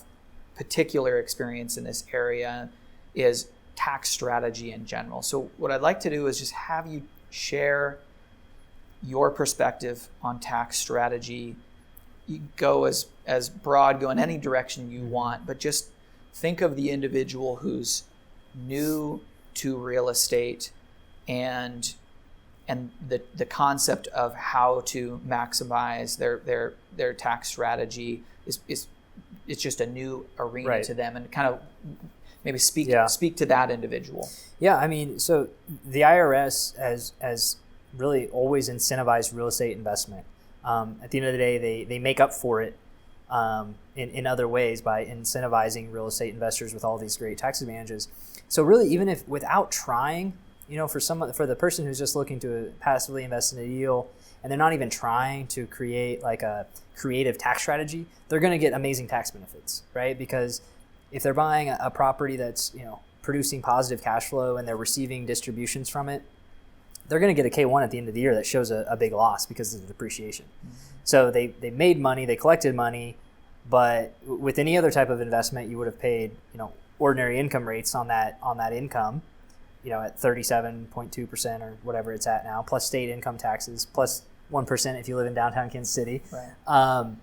[SPEAKER 1] particular experience in this area, is tax strategy in general. So what I'd like to do is just have you share your perspective on tax strategy. You go as broad, go in any direction you want, but just think of the individual who's new to real estate and the concept of how to maximize their tax strategy is it's just a new arena
[SPEAKER 2] right.
[SPEAKER 1] to them, and kind of maybe speak to that individual.
[SPEAKER 2] Yeah, I mean, so the IRS has really always incentivized real estate investment. At the end of the day, they make up for it in other ways by incentivizing real estate investors with all these great tax advantages. So really, even if without trying, for the person who's just looking to passively invest in a deal and they're not even trying to create like a creative tax strategy, they're going to get amazing tax benefits, right? Because if they're buying a property that's producing positive cash flow and they're receiving distributions from it, they're going to get a K1 at the end of the year that shows a big loss because of the depreciation. Mm-hmm. So they made money, they collected money, but with any other type of investment, you would have paid ordinary income rates on that income, at 37.2% or whatever it's at now, plus state income taxes, plus 1% if you live in downtown Kansas City.
[SPEAKER 1] Right.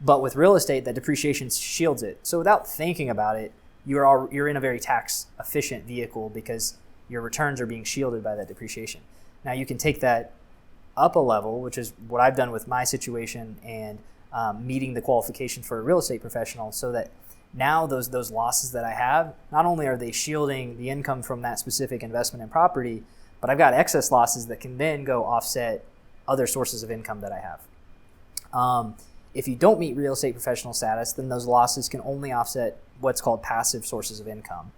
[SPEAKER 2] But with real estate, that depreciation shields it. So without thinking about it, you're in a very tax efficient vehicle because your returns are being shielded by that depreciation. Now you can take that up a level, which is what I've done with my situation, and meeting the qualifications for a real estate professional, so that now those losses that I have, not only are they shielding the income from that specific investment in property, but I've got excess losses that can then go offset other sources of income that I have. If you don't meet real estate professional status, then those losses can only offset what's called passive sources of income,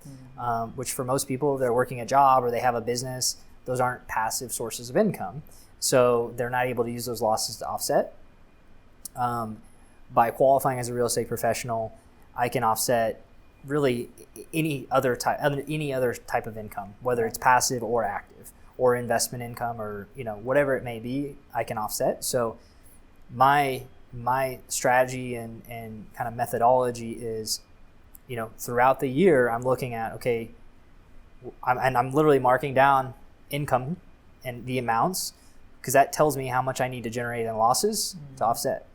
[SPEAKER 2] which for most people, they're working a job or they have a business, those aren't passive sources of income. So they're not able to use those losses to offset. By qualifying as a real estate professional, I can offset really any other type of income, whether it's passive or active, or investment income, or whatever it may be, I can offset. So my strategy and kind of methodology is, throughout the year, I'm looking at, okay, I'm literally marking down income and the amounts, because that tells me how much I need to generate in losses to offset.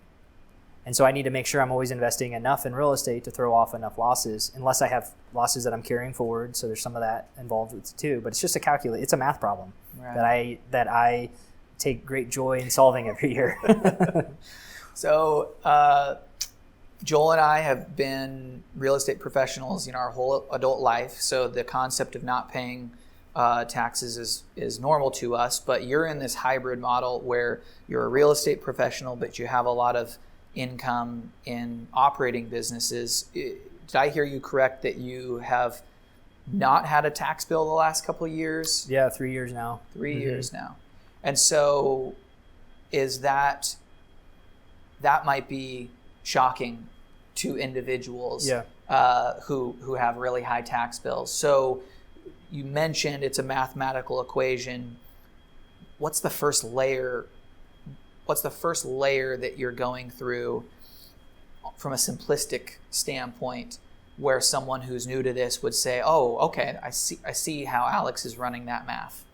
[SPEAKER 2] And so I need to make sure I'm always investing enough in real estate to throw off enough losses, unless I have losses that I'm carrying forward. So there's some of that involved with it too. But it's just it's a math problem right. that I take great joy in solving every year.
[SPEAKER 1] So Joel and I have been real estate professionals our whole adult life. So the concept of not paying taxes is normal to us. But you're in this hybrid model where you're a real estate professional, but you have a lot of income in operating businesses. Did I hear you correct that you have not had a tax bill the last couple of years.
[SPEAKER 2] Yeah, 3 years now.
[SPEAKER 1] 3 years now. And so is that might be shocking to individuals who have really high tax bills. So you mentioned it's a mathematical equation. What's the first layer that you're going through from a simplistic standpoint where someone who's new to this would say, oh, okay, I see how Alex is running that math?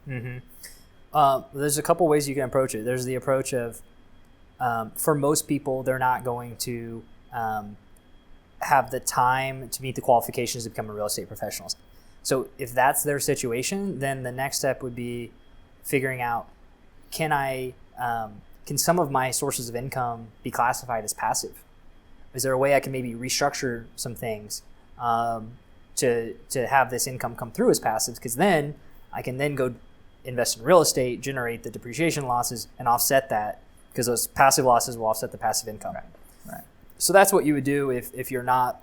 [SPEAKER 2] There's a couple ways you can approach it. There's the approach of, for most people, they're not going to have the time to meet the qualifications to become a real estate professional. So if that's their situation, then the next step would be figuring out, can some of my sources of income be classified as passive? Is there a way I can maybe restructure some things to have this income come through as passive? Because then I can then go invest in real estate, generate the depreciation losses, and offset that, because those passive losses will offset the passive income.
[SPEAKER 1] Right.
[SPEAKER 2] So that's what you would do if you're not,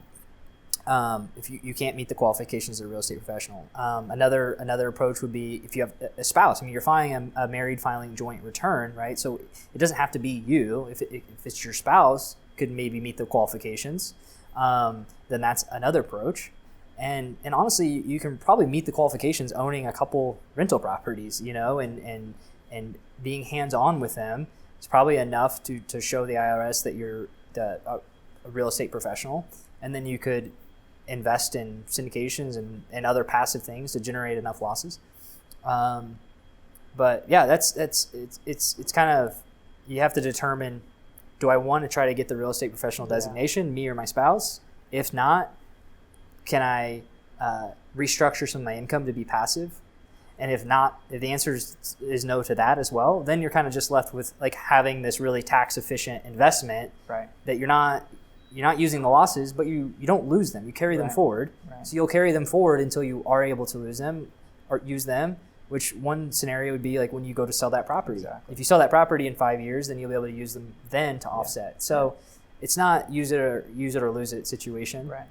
[SPEAKER 2] if you can't meet the qualifications of a real estate professional. Another approach would be if you have a spouse. I mean, you're filing a married filing joint return, right? So it doesn't have to be you. If it's your spouse, could maybe meet the qualifications, then that's another approach. And honestly, you can probably meet the qualifications owning a couple rental properties, and being hands-on with them is probably enough to show the IRS that you're a real estate professional. And then you could invest in syndications and other passive things to generate enough losses. But yeah, it's kind of, you have to determine, do I want to try to get the real estate professional designation, me or my spouse? If not, can I restructure some of my income to be passive? And if not, if the answer is no to that as well, then you're kind of just left with like having this really tax efficient investment,
[SPEAKER 1] right,
[SPEAKER 2] that you're not using the losses, but you don't lose them. You carry them forward. Right. So you'll carry them forward until you are able to lose them or use them, which one scenario would be like when you go to sell that property.
[SPEAKER 1] Exactly.
[SPEAKER 2] If you sell that property in 5 years, then you'll be able to use them then to offset. So it's not use it or lose it situation.
[SPEAKER 1] Right.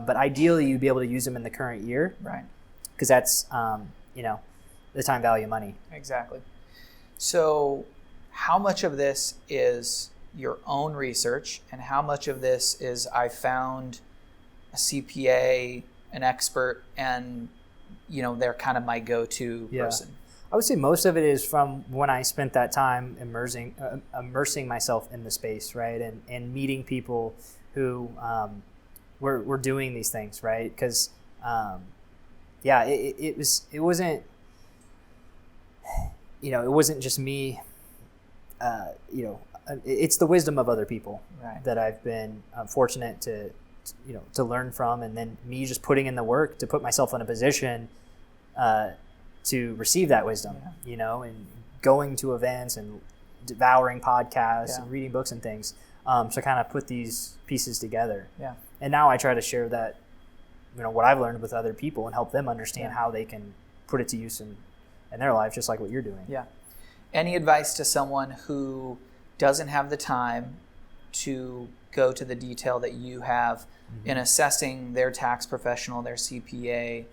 [SPEAKER 2] But ideally, you'd be able to use them in the current year.
[SPEAKER 1] Right.
[SPEAKER 2] Because that's, the time value of money.
[SPEAKER 1] Exactly. So how much of this is your own research, and how much of this is I found a CPA, an expert, and they're kind of my go-to person?
[SPEAKER 2] I would say most of it is from when I spent that time immersing myself in the space, right, and meeting people who were doing these things, right? Because it wasn't just me. It's the wisdom of other people that I've been fortunate to learn from, and then me just putting in the work to put myself in a position to receive that wisdom, and going to events and devouring podcasts and reading books and things, to kind of put these pieces together. Yeah. And now I try to share that, what I've learned with other people and help them understand how they can put it to use in their life, just like what you're doing.
[SPEAKER 1] Yeah. Any advice to someone who doesn't have the time to go to the detail that you have in assessing their tax professional, their CPA?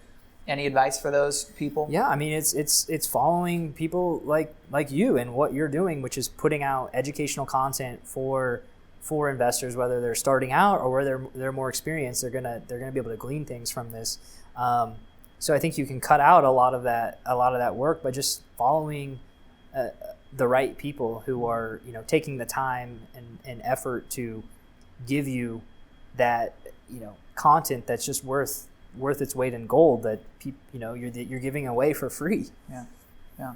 [SPEAKER 1] Any advice for those people?
[SPEAKER 2] Yeah, I mean, it's following people like you and what you're doing, which is putting out educational content for investors, whether they're starting out or whether they're more experienced. They're gonna be able to glean things from this. So I think you can cut out a lot of that work by just following the right people who are taking the time and effort to give you that content that's just worth its weight in gold, that you're giving away for free.
[SPEAKER 1] Yeah.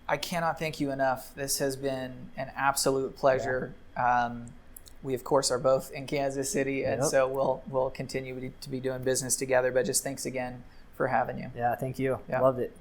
[SPEAKER 1] I cannot thank you enough. This has been an absolute pleasure. We of course are both in Kansas City, and so we'll continue to be doing business together. But just thanks again for having you.
[SPEAKER 2] Yeah, thank you. Loved it.